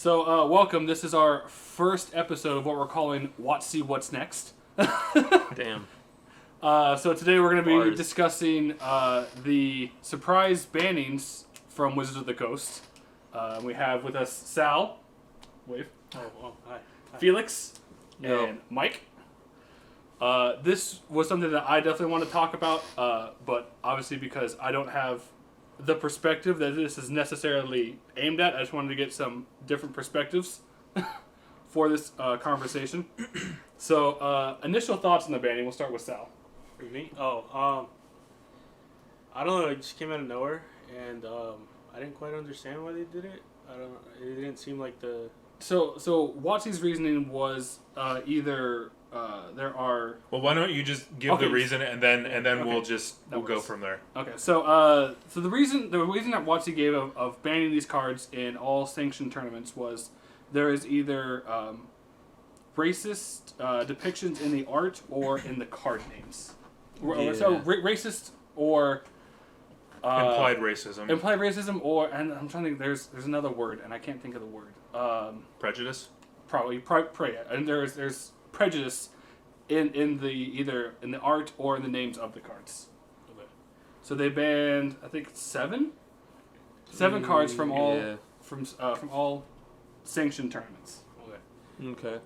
So, welcome. This is our first episode of what we're calling WOTC What's Next. Damn. So today we're going to be Bars. discussing the surprise bannings from Wizards of the Coast. We have with us Sal, wave, Hi. Felix, Yo. and Mike. This was something that I definitely want to talk about, but obviously because I don't have the perspective that this is necessarily aimed at, I just wanted to get some different perspectives for this conversation. So, initial thoughts on the banning. We'll start with Sal. For me? I don't know. It just came out of nowhere, and I didn't quite understand why they did it. I don't know. It didn't seem like the... So WotC's reasoning was either there are... Well, why don't you just give the reason and then Okay. we'll go from there. Okay, so the reason that WotC gave of banning these cards in all sanctioned tournaments was there is either racist depictions in the art or in the card names. Yeah. So racist or Implied racism. implied racism, or, and I'm trying to think. There's another word and I can't think of the word. Prejudice? Probably and there's prejudice in the either in the art or in the names of the cards. Okay. So they banned, I think, seven cards from all from all sanctioned tournaments. Okay. Okay.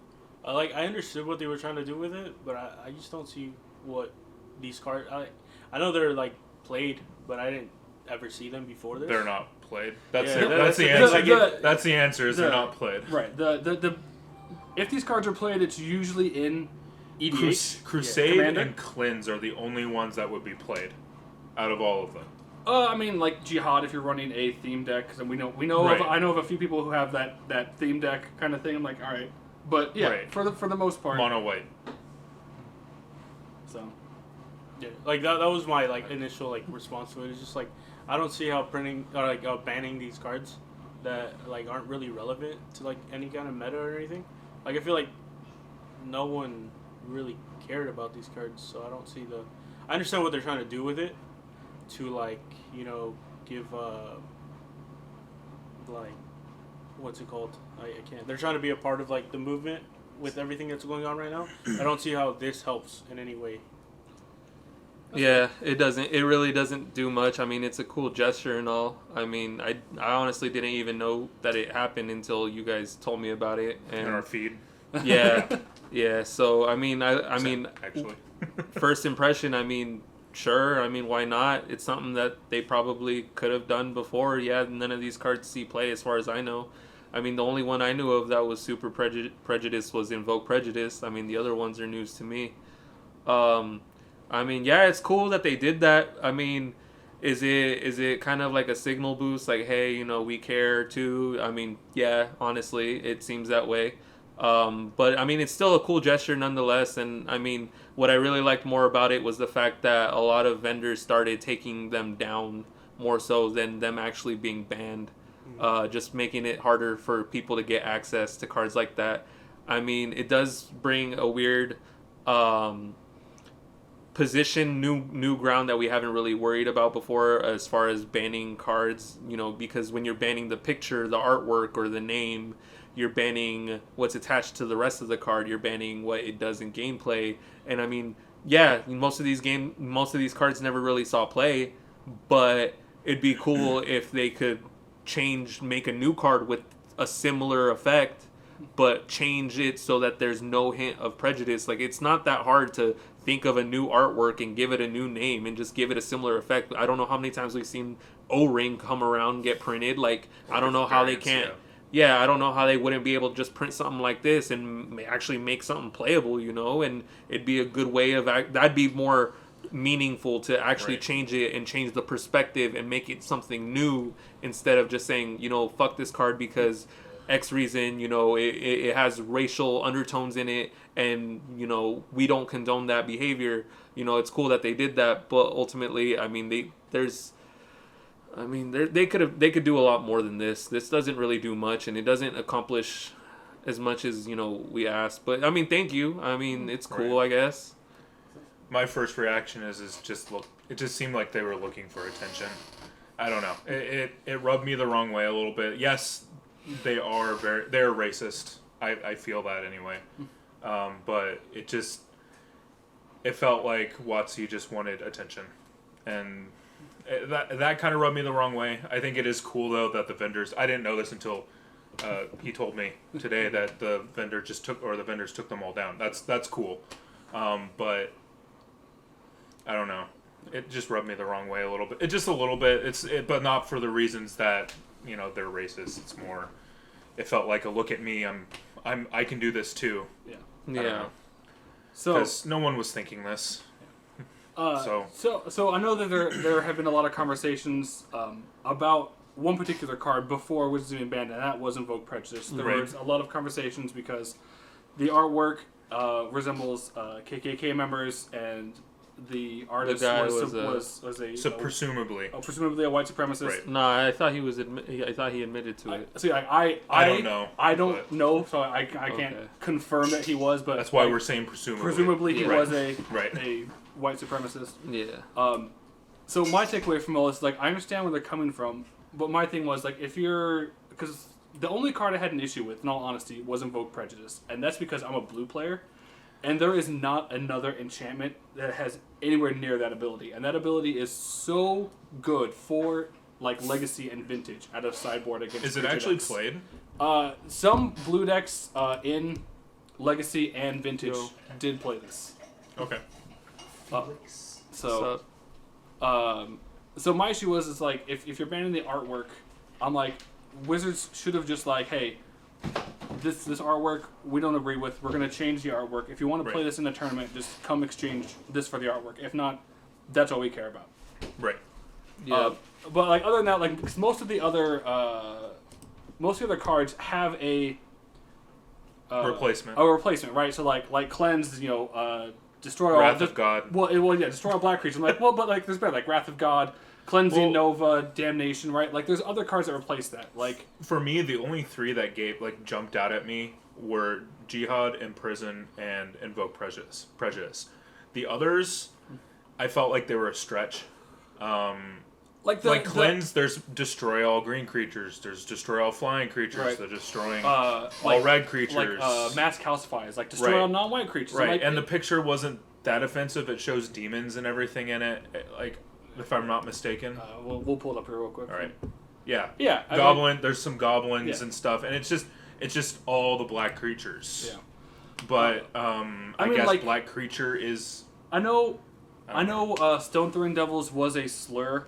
I understood what they were trying to do with it, but I just don't see what these cards... I know they're, played, but I didn't ever see them before this. They're not played. That's Yeah, that's the that's answer. That's the answer. Is they're the- not played. Right. The if these cards are played, it's usually in EDH. Crusade Commander? and Cleanse are the only ones that would be played out of all of them. I mean, like Jihad, if you're running a theme deck, because we know Right. I know of a few people who have that theme deck kind of thing. I'm like, all right, but yeah, Right. for the most part. Mono white. So Yeah, that was my initial response to it. It's just I don't see how printing or banning these cards that aren't really relevant to any kind of meta or anything. I feel like no one really cared about these cards, so I don't see the... I understand what they're trying to do with it to give what's it called? I can't. They're trying to be a part of the movement with everything that's going on right now. I don't see how this helps in any way. Yeah, it doesn't. It really doesn't do much. I mean, it's a cool gesture and all. I mean, I honestly didn't even know that it happened until you guys told me about it. In And our feed. yeah, yeah. So I mean, I mean, actually. first impression. I mean, sure. I mean, why not? It's something that they probably could have done before. Yeah, none of these cards see play, as far as I know. I mean, the only one I knew of that was super prejudice was Invoke Prejudice. I mean, the other ones are news to me. I mean, yeah, it's cool that they did that. I mean, is it kind of like a signal boost? Like, hey, we care too. I mean, yeah, honestly, it seems that way. But I mean, it's still a cool gesture nonetheless. And I mean, what I really liked more about it was the fact that a lot of vendors started taking them down more so than them actually being banned. Just making it harder for people to get access to cards like that. I mean, it does bring a weird position, new ground that we haven't really worried about before as far as banning cards, because when you're banning the picture, the artwork, or the name, you're banning what's attached to the rest of the card. You're banning what it does in gameplay. And I mean, yeah, most of these cards never really saw play, but it'd be cool if they could make a new card with a similar effect, but change it so that there's no hint of prejudice. It's not that hard to think of a new artwork and give it a new name and just give it a similar effect. I don't know how many times we've seen O-Ring come around and get printed. I don't know how they can't. Yeah, I don't know how they wouldn't be able to just print something like this and actually make something playable, and it'd be a good way of... That'd be more meaningful to actually change it and change the perspective and make it something new instead of just saying, fuck this card because X reason, it has racial undertones in it and, we don't condone that behavior. It's cool that they did that, but ultimately, I mean, they could do a lot more than this. This doesn't really do much, and it doesn't accomplish as much as, we asked. But, I mean, thank you. I mean, it's cool, I guess. My first reaction is just look. It just seemed like they were looking for attention. I don't know. It rubbed me the wrong way a little bit. Yes, they're racist. I feel that anyway. But it felt like WOTC just wanted attention, and that kind of rubbed me the wrong way. I think it is cool though that the vendors. I didn't know this until he told me today that the vendors took them all down. That's cool, but I don't know. It just rubbed me the wrong way a little bit. Just a little bit. But not for the reasons that they're racist. It's more. It felt like a look at me. I can do this too. Yeah. Yeah. So because no one was thinking this. So I know that there have been a lot of conversations about one particular card before Wizards being banned, and that was Invoke Prejudice. There was a lot of conversations because the artwork resembles KKK members, and the artist So presumably presumably a white supremacist. Right. No, I thought he was. I thought he admitted to it. See, I don't know. I don't know, so I can't confirm that he was. But that's why we're saying presumably. Presumably, he was a a white supremacist. Yeah. So my takeaway from all this, I understand where they're coming from, but my thing was because the only card I had an issue with, in all honesty, was Invoke Prejudice, and that's because I'm a blue player, and there is not another enchantment that has anywhere near that ability, and that ability is so good for Legacy and Vintage out of sideboard against. Is it actually played? Some blue decks in Legacy and Vintage did play this. Okay. So my issue was if you're banning the artwork, I'm like, Wizards should have just hey, this artwork we don't agree with. We're gonna change the artwork. If you want to play this in a tournament, just come exchange this for the artwork. If not, that's all we care about. Right. Yeah. But other than that, because most of the other cards have a replacement. A replacement, right? So cleanse, destroy Wrath of God. Well, destroy all black creatures. I'm but there's better, Wrath of God, Cleansing Nova, Damnation, right? There's other cards that replace that. For me, the only three that jumped out at me were Jihad, Imprison, and Invoke Prejudice. The others, I felt like they were a stretch. Cleanse, there's destroy all green creatures. There's destroy all flying creatures. Right. They're destroying all red creatures. Mass Calcify is destroy all non-white creatures. Right, and the picture wasn't that offensive. It shows demons and everything in it. If I'm not mistaken. We'll pull it up here real quick. All right. Yeah. Yeah. There's some goblins and stuff, and it's just all the black creatures. Yeah. But I guess black creature is. I know. Stone Throwing Devils was a slur.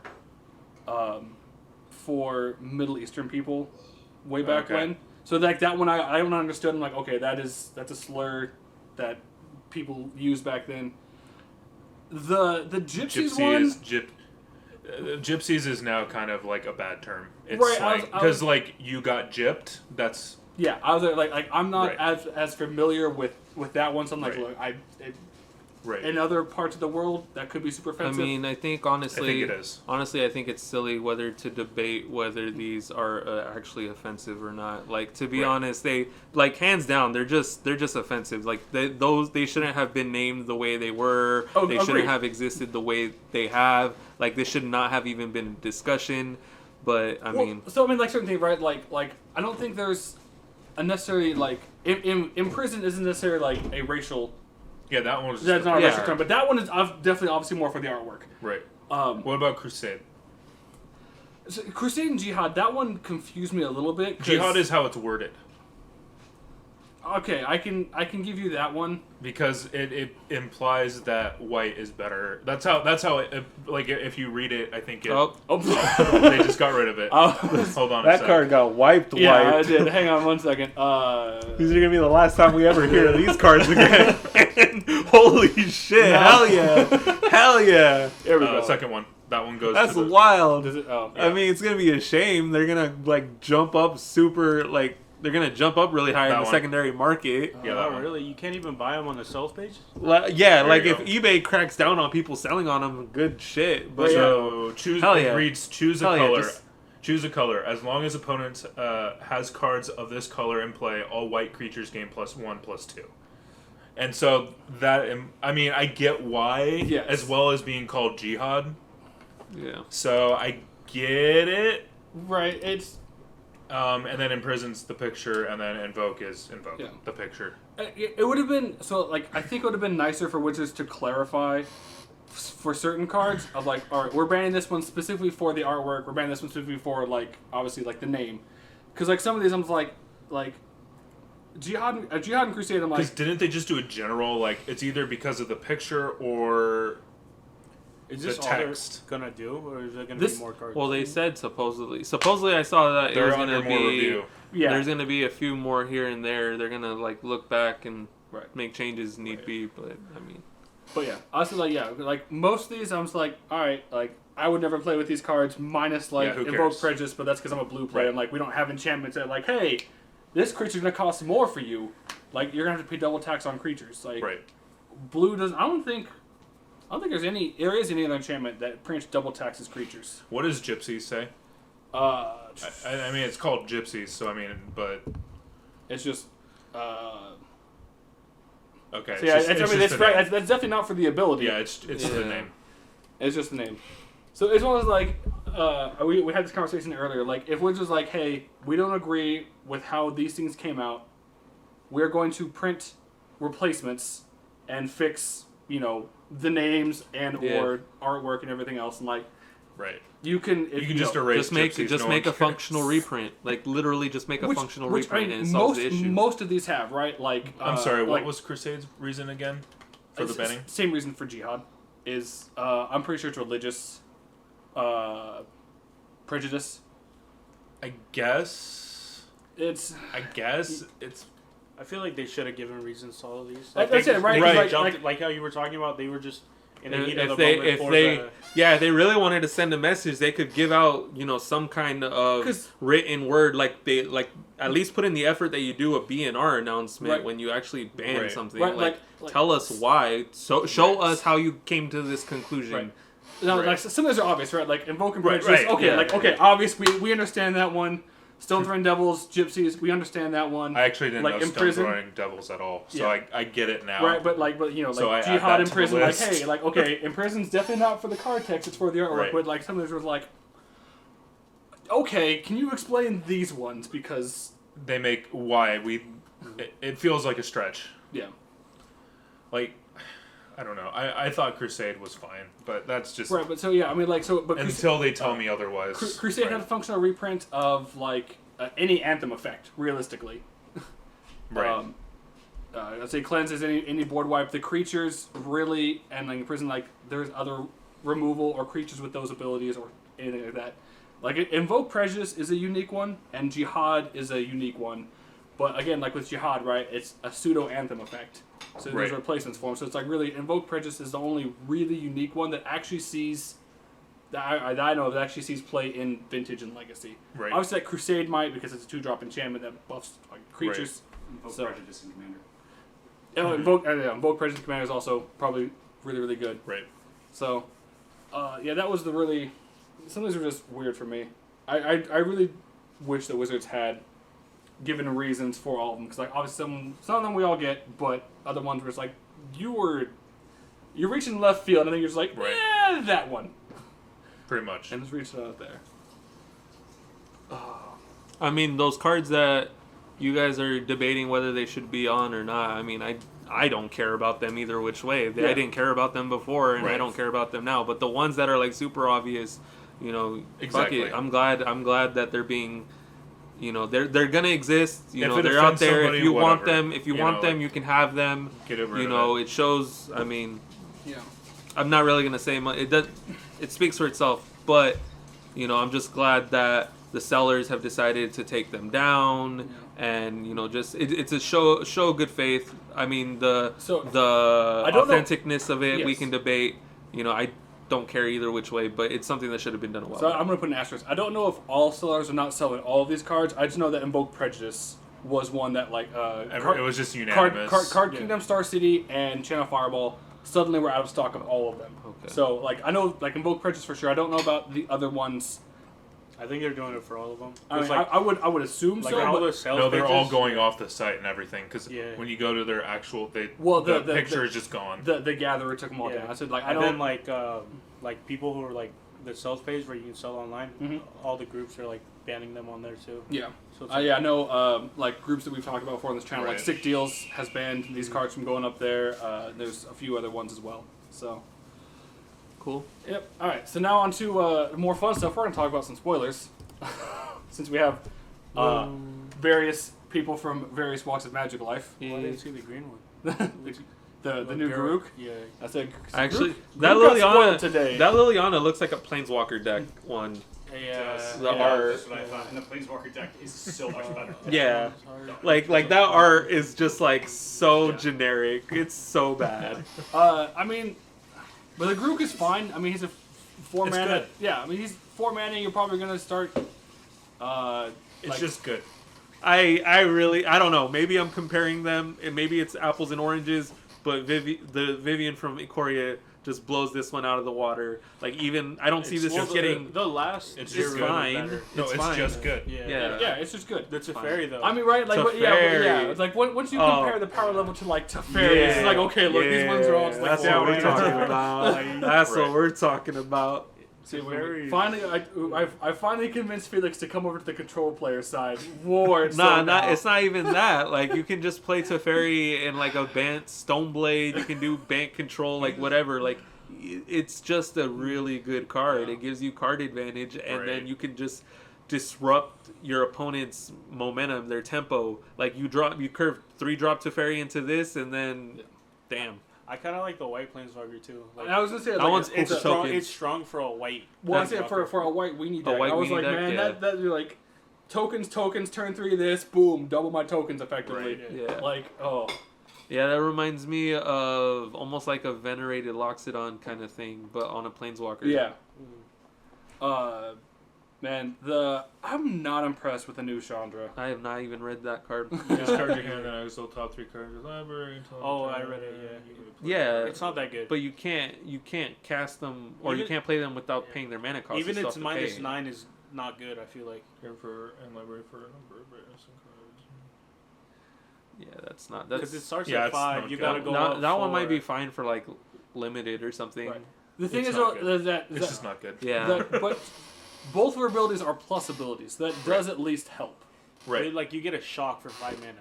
For Middle Eastern people, way back when. So that one I understood. I'm like, okay, that's a slur that people used back then. The gypsies one. Gypsies is now kind of a bad term. It's right, because you got gypped. That's yeah. I was I'm not as familiar with that one. So I'm like, look, in other parts of the world, that could be super offensive. I mean, I think honestly, it is. Honestly, I think it's silly whether to debate whether these are actually offensive or not. To be honest, they hands down, they're just offensive. They shouldn't have been named the way they were. They shouldn't have existed the way they have. This should not have even been a discussion. But certain things, right? I don't think there's a necessarily in prison isn't necessarily a racial. Yeah, that one was. That's not a racial term, but that one is definitely obviously more for the artwork. Right. What about Crusade? So Crusade and Jihad, that one confused me a little bit. Jihad is how it's worded. Okay, I can give you that one because it implies that white is better. That's how it, if you read it, I think it. They just got rid of it. Hold on. That card got wiped. Yeah, I did. Hang on one second. These are gonna be the last time we ever hear these cards again. Holy shit! No. Hell yeah! There we go. Second one. That one goes. That's wild. Is it? Oh, yeah. I mean, it's gonna be a shame. They're gonna jump up super They're going to jump up really high in the secondary market. Yeah, really? You can't even buy them on the sales page? If eBay cracks down on people selling on them, good shit. But choose a color. Choose a color. As long as opponent has cards of this color in play, all white creatures gain +1/+2. And so that, I get why, as well as being called Jihad. Yeah. So I get it. Right. It's... And then Imprison's the picture, and then Invoke is Invoke, Yeah. the picture. It would have been I think it would have been nicer for Wizards to clarify for certain cards of like, all right, we're banning this one specifically for the artwork. We're banning this one specifically for like obviously like the name, because like some of these I'm like Jihad and Crusade. I'm Because like, didn't they just do a general like it's either because of the picture or Is the this all text? they're gonna do, or is there gonna This- be more cards? Well, they said supposedly I saw that it They're was under gonna more be. review. yeah, There's gonna be a few more here and there. They're gonna like look back and Right. make changes need Right. be. But I mean, but yeah, honestly like most of these I'm just like, all right, like I would never play with these cards minus like Yeah, who Invoke cares? Prejudice, but that's because I'm a blue player Right. and like we don't have enchantments that like, hey, this creature's gonna cost more for you. Like you're gonna have to pay double tax on creatures. Like Right. blue does. I don't think there is any other enchantment that pretty much double taxes creatures. What does Gypsies say? I mean, it's called Gypsies, so I mean, but It's just. okay. So yeah, it's just that's, the right, name. that's definitely not for the ability. Yeah, it's the Yeah. name. It's just the name. So it's one of those like we had this conversation earlier. Like if we're just like, hey, we don't agree with how these things came out, we're going to print replacements and fix the names and Yeah. or artwork and everything else. And like Right. you can You can just erase. just make Gypsies, no one a cares. functional reprint. Like literally, just make a functional which, reprint I mean, and it solves the issue. most of these have right. Like I'm sorry. What like, was Crusade's reason again for the it's banning? same reason for Jihad is I'm pretty sure it's religious prejudice. I guess it's. I feel like they should have given reasons to all of these. That's they it, just- right, they like- jumped, like how you were talking about, they were just in the heat of the If moment. they if they really wanted to send a message, they could give out some kind of 'Cause- written word, like they at least put in the effort that you do a BNR announcement Right. when you actually ban Right. something. Right, like, like- tell us why. So show us how you came to this conclusion. Right. Now, Right. like some of those are obvious, right? Like Invoke and Right, Prejudice. right, Okay, yeah. like okay, obvious. We understand that one. Stone Throwing Devils, Gypsies. We understand that one. I actually didn't Like, know in Stone prison? Throwing Devils at all, so Yeah. I get it now. Right, but like So I add Jihad that in to the prison, like list. hey, like okay, in prison's definitely not for the card text; it's for the artwork. Right. But like some of those was like, okay, can you explain these ones because They make why it feels like a stretch. yeah, Like I don't know. I thought Crusade was fine, but that's just right. But so yeah, I mean like so, but until they tell me otherwise. Crusade right. had a functional reprint of like any Anthem effect, realistically. Right. I'd say cleanses any board wipe. The creatures really, and like in prison, like there's other removal or creatures with those abilities or anything like that. Like Invoke Prejudice is a unique one, and Jihad is a unique one. But again, like with Jihad, right, it's a pseudo Anthem effect. So there's Right. replacements for them. So it's like really, Invoke Prejudice is the only really unique one that actually sees, that I know of, that actually sees play in Vintage and Legacy. Right. Obviously, like Crusade might, because it's a 2-drop enchantment that buffs like, creatures. Invoke So- Prejudice and Commander. Invoke Prejudice Commander is also probably really, really good. Right. So, yeah, that was the really. Some of these were just weird for me. I really wish that Wizards had given reasons for all of them, because like obviously some of them we all get, but other ones were just like you're reaching left field, and then you're just like, Right. yeah, that one, Pretty much. and just reaching out there. I mean, those cards that you guys are debating whether they should be on or not. I mean, I don't care about them either which way. Yeah. I didn't care about them before, and I Right. don't care about them now. But the ones that are like super obvious, Exactly. fuck it. I'm glad that they're being, they're gonna exist. If it They're out offends there. somebody, If you want whatever. them, You know, like, you can have them. Get rid of it. It shows. I mean, Yeah. I'm not really gonna say much. It speaks for itself. But I'm just glad that the sellers have decided to take them down, and it's a show of good faith. I mean the I don't know- authenticness of it we Yes. can debate. I don't care either which way, but it's something that should have been done a while So back. I'm gonna put an asterisk. I don't know if all sellers are not selling all of these cards. I just know that Invoke Prejudice was one that like It was just unanimous. Card Yeah. Kingdom, Star City, and Channel Fireball suddenly were out of stock of all of them. Okay. So like I know like Invoke Prejudice for sure. I don't know about the other ones. I think they're doing it for all of them. I mean, like, I would assume like so. all But, the sales No, they're all pages, going off the site and everything because Yeah. when you go to their actual, the the picture is just gone. the Gatherer took them all Yeah. down. I said like I And don't. then like people who are like the sales page where you can sell online. Mhm. All the groups are like banning them on there too. Yeah. So it's Yeah, I know, like, groups that we've talked about before on this channel, like Right. Sick Deals has banned these cards from going up there. There's a few other ones as well. So, Cool. yep. All right, so now on to more fun stuff. We're going to talk about some spoilers. Since we have various people from various walks of Magic life. Why didn't see the green one? the new Garuk. Yeah. I said, Actually, Garuk that got spoiled Liliana today. that Liliana looks like a Planeswalker deck one. Yeah. The art. That's what I thought. And the Planeswalker deck is so much better. Yeah. Like that art is just like so generic. It's so bad. I mean, but the Garuk is fine. I mean, he's a 4 It's mana. good. Yeah, I mean, he's 4 mana. You're probably going to start. It's Like- just good. I don't know. Maybe I'm comparing them, and maybe it's apples and oranges. But the Vivian from Ikoria just blows this one out of the water. Like even I don't see this as getting. the last. It's tier just would be fine. better. No, it's fine. just good. Yeah. Yeah. Yeah, it's just good. That's a fairy though. I mean, right? Like, Teferi. yeah. It's like once you compare the power level to like Teferi, it's like okay, look, these ones are all just like that's four what we're mana. talking about. That's Right. what we're talking about. See, Teferi. finally, I finally convinced Felix to come over to the control player side. War. It's not even that. Like you can just play Teferi and like a Bant Stoneblade. You can do Bant control, like whatever. Like it's just a really good card. It gives you card advantage, and then Right. you can just disrupt your opponent's momentum, their tempo. Like you curve 3-drop Teferi into this, and then, damn. I kind of like the white planeswalker too. Like, I was gonna say That like, one's it's cool a, to strong, tokens. it's strong for a white. well, I said planeswalker. for a white weenie deck. white I was weenie like, deck, man, yeah. that you're like tokens, turn 3 this, boom, double my tokens effectively. Right. Yeah. Like, oh, Yeah, that reminds me of almost like a venerated Loxodon kind of thing, but on a planeswalker. yeah. Man, I'm not impressed with the new Chandra. I have not even read that card. Discard your hand and exile top 3 cards of your library. Until Oh, turn. I read it, Yeah, It's not that good. but you can't cast them, or you Even- can't play them without paying their mana cost. Even You still its have to pay. -9 is not good. I feel like. Here for and library for a number of brightness and cards. Yeah, that's not. Because That's it starts yeah, at it's 5. not You good. gotta go that, up that one 4. might be fine for like limited or something. Right. The thing It's is, not though, good. that It's just not good. Yeah. but both of her abilities are plus abilities. So that does at least help. Right. Like you get a shock for 5 mana,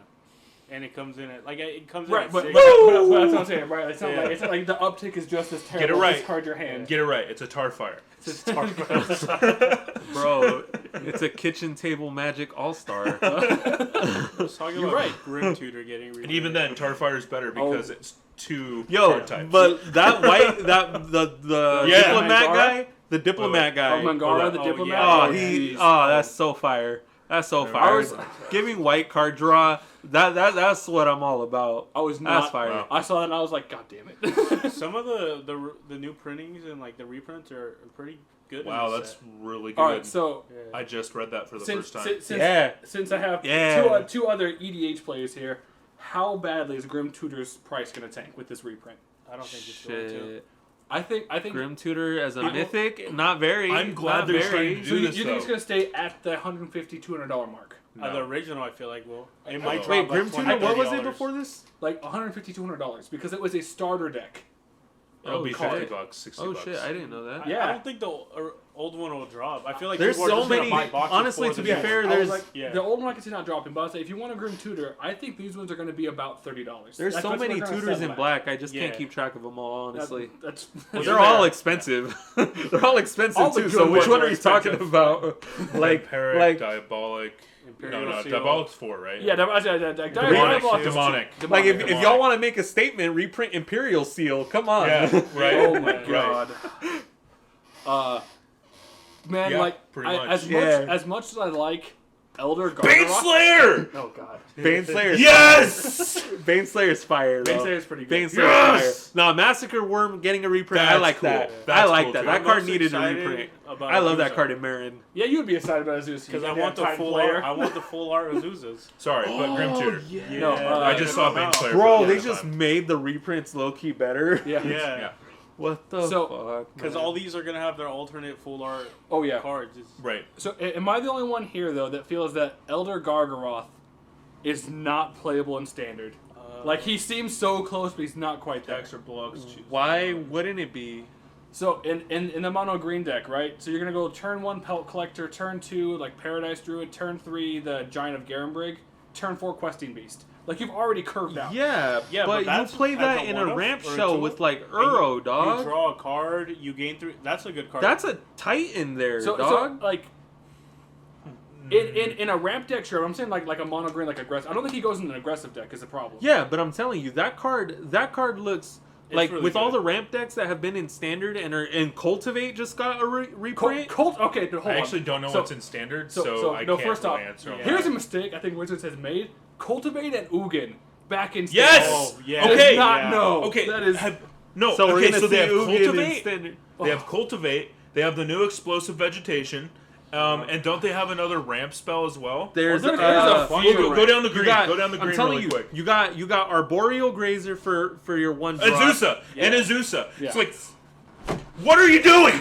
and it comes in at it comes Right, in but, at but, 6. that's what I'm saying. Right, it's not Yeah. like the uptick is just as it terrible. right. Discard your hand. Get it right. It's a tar fire. Bro, it's a kitchen table magic all star. I was talking You're about right. Grim Tutor getting And even then, tar fire is better because Oh. it's 2 Yo, card types. but that white, the Yeah. diplomat Mangara? guy, the diplomat guy. Oh, Mangara, the Oh, diplomat. yeah. That's so fire. That's so I fire. was- Giving white card draw. That's what I'm all about. I was That's not. fire. Wow. I saw that and I was like, God damn it. some of the new printings and like the reprints are pretty good. Wow, in this that's set. really good. All right, so Yeah. I just read that for the since first time. since I have Yeah. two other EDH players here, how badly is Grim Tutor's price going to tank with this reprint? I don't think it's going to. Shit. I think Grim Tutor as a I don't- mythic, not very. I'm glad not they're very. starting to so. do You this, think it's though. going to stay at the $150, $200 mark? No. The original, I feel like will. It Oh. might drop Wait, by Grim $20, Tutor, what was it $30. before this? Like $150, $200 because it was a starter deck. It'll Oh, be shit. $50, $60. Oh shit, I didn't know that. Yeah. I don't think the old one will drop. I feel like There's people are so just gonna many- buy boxes honestly, for to the be new fair, one. I was there's- like, Yeah. the old one I can see not dropping, but I was like, if you want a Grim Tutor, I think these ones are going to be about $30. There's That's so what many we're gonna tutors settle in at. black. I just can't Yeah. keep track of them all, honestly. That's They're all expensive. They're all expensive All the too. good So which ones one are are you talking expensive. about? like, Vampiric, like, Diabolic. Imperial No, Seal. Diabolic's 4, right? Yeah, Demonic. Demonic. like if Demonic. y'all want to make a statement, reprint Imperial Seal. Come on. Yeah, right. Oh my Right. god. Man, Yeah, like pretty much. as much as I like Elder Bane Gargoyle. Slayer! Oh god. Baneslayer. Yes! Baneslayer's fire. Bane Though. Slayer's pretty good. Baneslayer's Yes! fire. No, Massacre Worm getting a reprint. I That's like cool. that. That's I like cool, that. too. That I'm card most needed a excited reprint. about I love that Azusa. card in Marin. Yeah, you would be excited about Zeus Because I want the full art. I want the full art Azuzas. Sorry, but Grim Tutor. Yeah. No, I just saw Bane Slayer. Bro, for the they first just time. made the reprints low key better. Yeah. Yeah. What the So- fuck? Because man? all these are gonna have their alternate full art Oh yeah. cards. It's, Right. So am I the only one here though that feels that Elder Gargaroth is not playable in standard? Like he seems so close, but he's not quite there. Tax or blocks. Choose. Why wouldn't it be? So in the mono green deck, right? So you're gonna go turn 1 Pelt Collector, turn 2 like Paradise Druid, turn 3 the Giant of Garenbrig, turn 4 Questing Beast. Like you've already curved out. Yeah, Yeah, but but you that's play as that a in a one-up ramp or a show two-up, with like and Uro, You dog. draw a card, you gain 3. That's a good card. That's a Titan there, So dog. like in a ramp deck, sure. I'm saying like a mono green like aggressive. I don't think he goes in an aggressive deck. Is the problem? Yeah, but I'm telling you, that card looks It's like really with all good. the ramp decks that have been in standard and Cultivate just got a reprint. Colt. Okay, hold on. I actually don't know So- what's in standard, so I no, can't first off, really answer. on yeah. here's that. a mistake I think Wizards has made. Cultivate and Ugin back in Yes! standard. Oh, yeah. That is Okay. not Yeah. no. Okay, That is no. So we're okay, gonna so they have see Ugin in cultivate. standard. They have cultivate. They have the new explosive vegetation. And don't they have another ramp spell as well? There's there's a uh, fun Go one. down the you green. got- Go down the green I'm telling really you, quick. you got Arboreal Grazer for your one drop. Azusa and Yeah. Azusa. Yeah. It's like, what are you doing?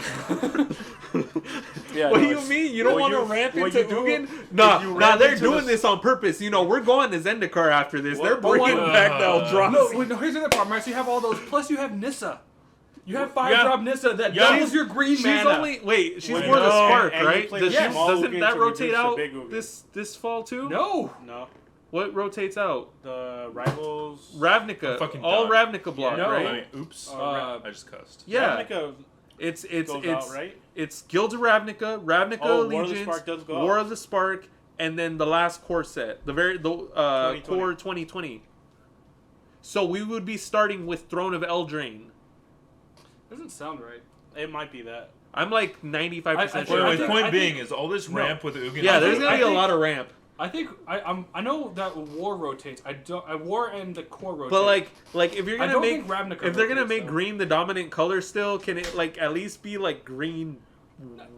yeah. What no, do you it's- mean? You don't what want to you- ramp what into you do Ugin? is Nah, you nah, ramp they're into doing the- this on purpose. You know, we're going to Zendikar after this. They're But bringing what- back the Eldrazi. No, wait, no, here's the other problem, right? So you have all those, plus you have Nissa. You have 5-drop Nissa that Yeah. doubles your green She's mana. only she's Wait, more the no. spark, And you right? play Does the she, small doesn't Ugin that to rotate reduce the out big Ugin. this fall too? No. No. What rotates out? The Rivals. Ravnica. I'm fucking All done. Ravnica block, No. right? Oops. Uh, I just cussed. Yeah. Ravnica It's goes out, right? It's Guilds of Ravnica, Ravnica Oh, War of the Allegiance, Spark does go War out. of the Spark, and then the last core set, the core 2020. So we would be starting with Throne of Eldraine. Doesn't sound right. It might be that. I'm like 95% I sure. think- Wait, of that. point I being think- is all this No. ramp with Ugin. Yeah, I there's think- gonna be I a think- lot of ramp. I think I know that War rotates. I War and the core rotate. But like if you're I gonna don't make think Ravnica if they're gonna rotates, make though. green the dominant color still, can it like at least be like green,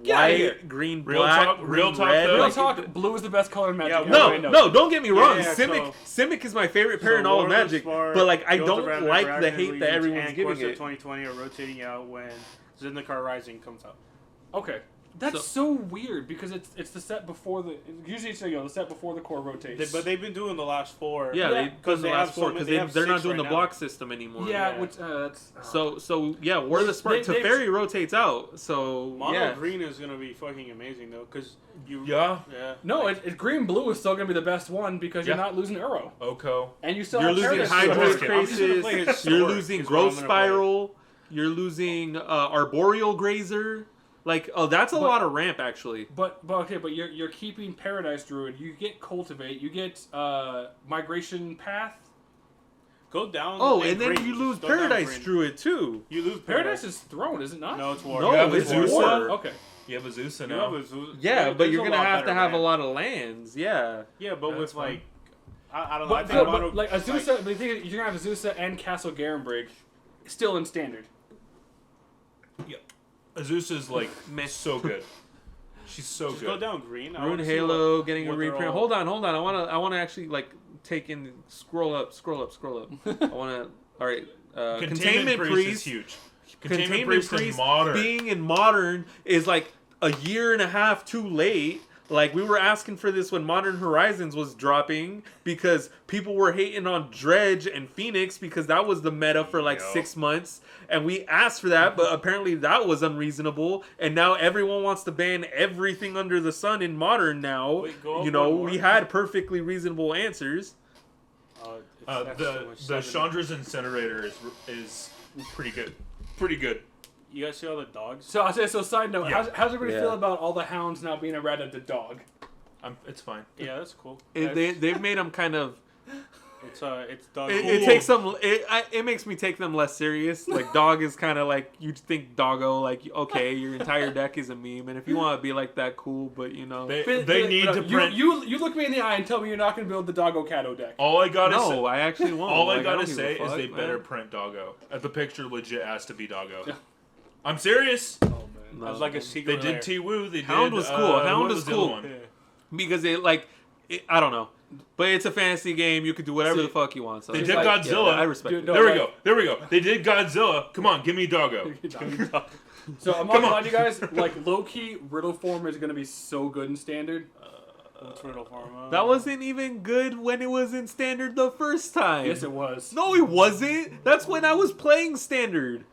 Get outta here. white, green, Real black, talk- green, real talk, red? though. real Like, talk, blue is the best color in Magic. Yeah, Everybody No, knows. no, don't get me wrong. Yeah, Simic is my favorite So parent in all War of of the Magic, Spark, but like I Guilds of don't Ravnica, like the Ravnica hate that Allegiance, everyone's and giving Course of it. 2020 are rotating out when Zendikar Rising comes out. Okay, that's so weird because it's the set before the usually it's the set before the core rotates. But they've been doing the last 4. Yeah, Yeah, they because the they last have so four many- because they have they're not 6 doing right the now. block system anymore. yeah, Yeah. which that's So yeah, War of the Spark they- Teferi rotates out. So Mono yeah. green is gonna be fucking amazing though, because you. Yeah. Yeah. no, green blue is still gonna be the best one because you're Yeah. not losing Uro Oko. and you still You're have losing Paradise Hydra Druid. I'm just gonna play his Crisis. sword, You're losing is what I'm Growth gonna play. Spiral. You're losing Arboreal Grazer. Like, oh, that's a lot of ramp actually. But you're keeping Paradise Druid. You get Cultivate. You get Migration Path. Go down. Oh, and then green. you lose Go down Paradise green. Druid too. You lose Paradise is Throne, is it not? No, it's War. No, You have it's Azusa. War. Okay. You have Azusa You now. have Azusa. Yeah, but There's you're a gonna lot have to better have a ramp. lot of lands. Yeah. Yeah, but That's with fine. like, I don't know. I But, think but, Mono, like Azusa, the thing is, you're gonna have Azusa and Castle Garenbrig still in standard. Azusa's like Meh. so good. She's so just good. go down green. I Rune wanna see Halo what- getting a what they're reprint. all- Hold on. I wanna actually like take in scroll up. I wanna all right. Containment Priest is huge. Containment Priest Priest in modern. being in modern is like a year and a half too late. Like we were asking for this when Modern Horizons was dropping because people were hating on Dredge and Phoenix because that was the meta for like Yep. 6 months, and we asked for that, but apparently that was unreasonable, and now everyone wants to ban everything under the sun in Modern now. Wait, go up You know, one more. we had perfectly reasonable answers. It's The excellent. Chandra's Incinerator is pretty good. Pretty good. You guys see all the dogs? So I say, so side note, Yeah. how's everybody Yeah. feel about all the hounds now being a red-headed dog? It's fine. Yeah, that's cool. They've made them kind of. It's dog. It takes them. It makes me take them less serious. Like dog is kind of like you think doggo. Like okay, your entire deck is a meme, and if you want to be like that, cool. But you know, They need to print. You look me in the eye and tell me you're not going to build the Doggo Cato deck. All I gotta say. no, I actually won't. All I Like, gotta don't give a say is fuck, they man. better print Doggo. The picture legit has to be Doggo. I'm serious. Oh man. No. I was like a They secret. did T-Woo. They did. Hound was cool. Hound what was the other cool. one? because I don't know, but it's a fantasy game. You could do whatever the fuck you want. So They it's did like, Godzilla. Yeah, I respect Dude, it. no, There we like- go. There we go. They did Godzilla. Come on, give me Doggo. So I'm not Come gonna on. lie to you guys. Like low key, Riddle Form is gonna be so good in standard. That wasn't even good when it was in standard the first time. Yes, it was. No, it wasn't. That's when I was playing standard.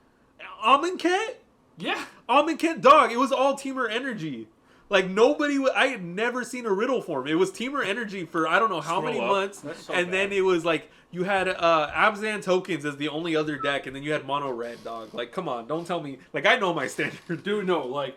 Amonkhet? Yeah. Almond Kent, dog. It was all Teamer Energy. Like nobody, I had never seen a riddle form. It was Teamer Energy for I don't know how Scroll many up. months, That's so and bad. then it was like you had Abzan tokens as the only other deck, and then you had Mono Red, dog. Like, come on, don't tell me. Like, I know my standard. Dude, no, like,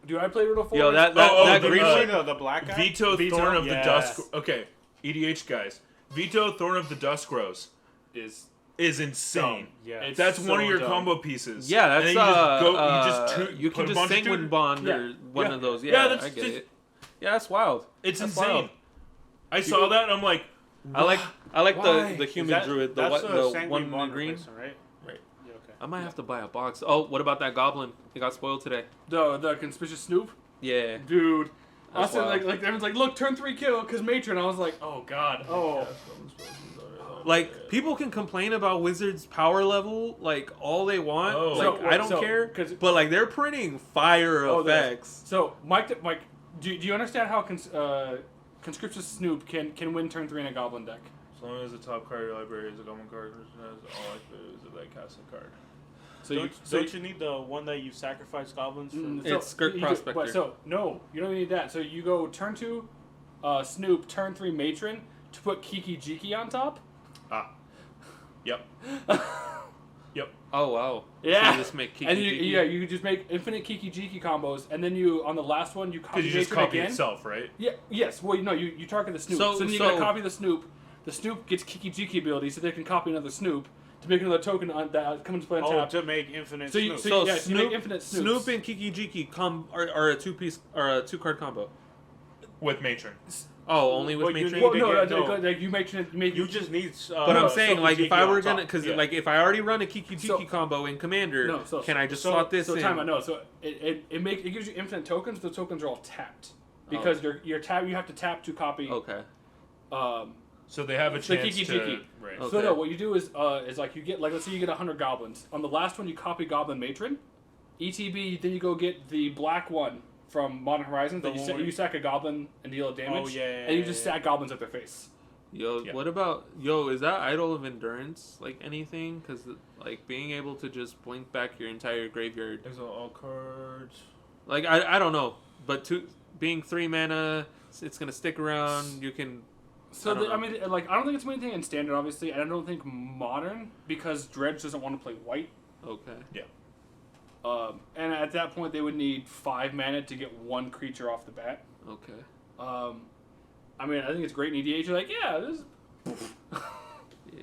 dude, I play Riddle 4. Yo, that the green green one. the black guy. Veto, Veto? Thorn of the Yes. Dusk. Okay, EDH guys. Veto, Thorn of the Dusk Rose is is insane. Yeah. It's That's so one of your dumb. combo pieces. Yeah, that's and then you put can a just bunch of Sanguine two- Bond Yeah. or one Yeah. of those. Yeah, Yeah, that's I get just- it. Yeah, that's wild. It's That's insane. wild. I saw that and I'm like, I like Why? the human druid, the that's what, a the sanguine one in the bond green. replacement, right? Right. Yeah, okay. I might have to buy a box. Oh, what about that goblin? It got spoiled today. the conspicuous Snoop. Yeah. Dude. That's Austin, wild. like everyone's like, look, turn 3 kill, because Matron. I was like, oh, God. Oh. Like, people can complain about Wizards' power level, like, all they want. Oh. Like, So- I don't so- care. 'cause- But, like, they're printing fire Oh, they're- effects. So, Mike, do you understand how Conscriptus Snoop can win turn 3 in a Goblin deck? as long as the top card of your library is a common card, which has all activities of that cast a card. So Don't you need the one that you sacrifice goblins for? It's Skirk Prospector. But so, no, you don't need that. So you go turn 2 Snoop, turn 3 Matron to put Kiki Jiki on top. Ah. Yep. Yep. Oh, wow. Yeah. So you just make Kiki And you, Jiki? yeah, you just make infinite Kiki Jiki combos, and then you on the last one you copy Because you just Matron copy again. itself, right? Yeah. Yes. Well, no, you target the Snoop. So- So then you so- gotta copy the Snoop. The Snoop gets Kiki Jiki ability, so they can copy another Snoop to make another token on that comes into play on Oh, tap. to make infinite So you- Snoop. so yeah, you make infinite Snoops. Snoop and Kiki Jiki are a two card combo. With Matron. Oh, only with Well, you Matron? need Well, to no, get- no, no. like you make You just need. But I'm saying, like, if I were gonna, because yeah. like, if I already run a Kiki Jiki So- combo in Commander, No, so- can I just so, slot this so in? time I know. So it gives you infinite tokens. The tokens are all tapped because your tap you have to tap to copy. Okay. So they have a It's the chance Kiki to... Jiki. Right. Okay. So no, what you do is like you get like let's say you get 100 goblins. On the last one you copy Goblin Matron, ETB. Then you go get the black one from Modern Horizons. That The you, one where- you sack a goblin and deal damage. Oh, yeah, and you yeah, just yeah. stack goblins at their face. Yo, Yeah. what about is that Idol of Endurance like anything? Because like being able to just blink back your entire graveyard, There's all cards. like I don't know, but being 3 mana, it's gonna stick around. You can. So I don't I know. mean, like I don't think it's anything in standard, obviously, and I don't think modern because Dredge doesn't want to play white. Okay. And at that point, they would need 5 mana to get 1 creature off the bat. Okay. I mean, I think it's great in EDH. You're like, yeah, this is... Yeah.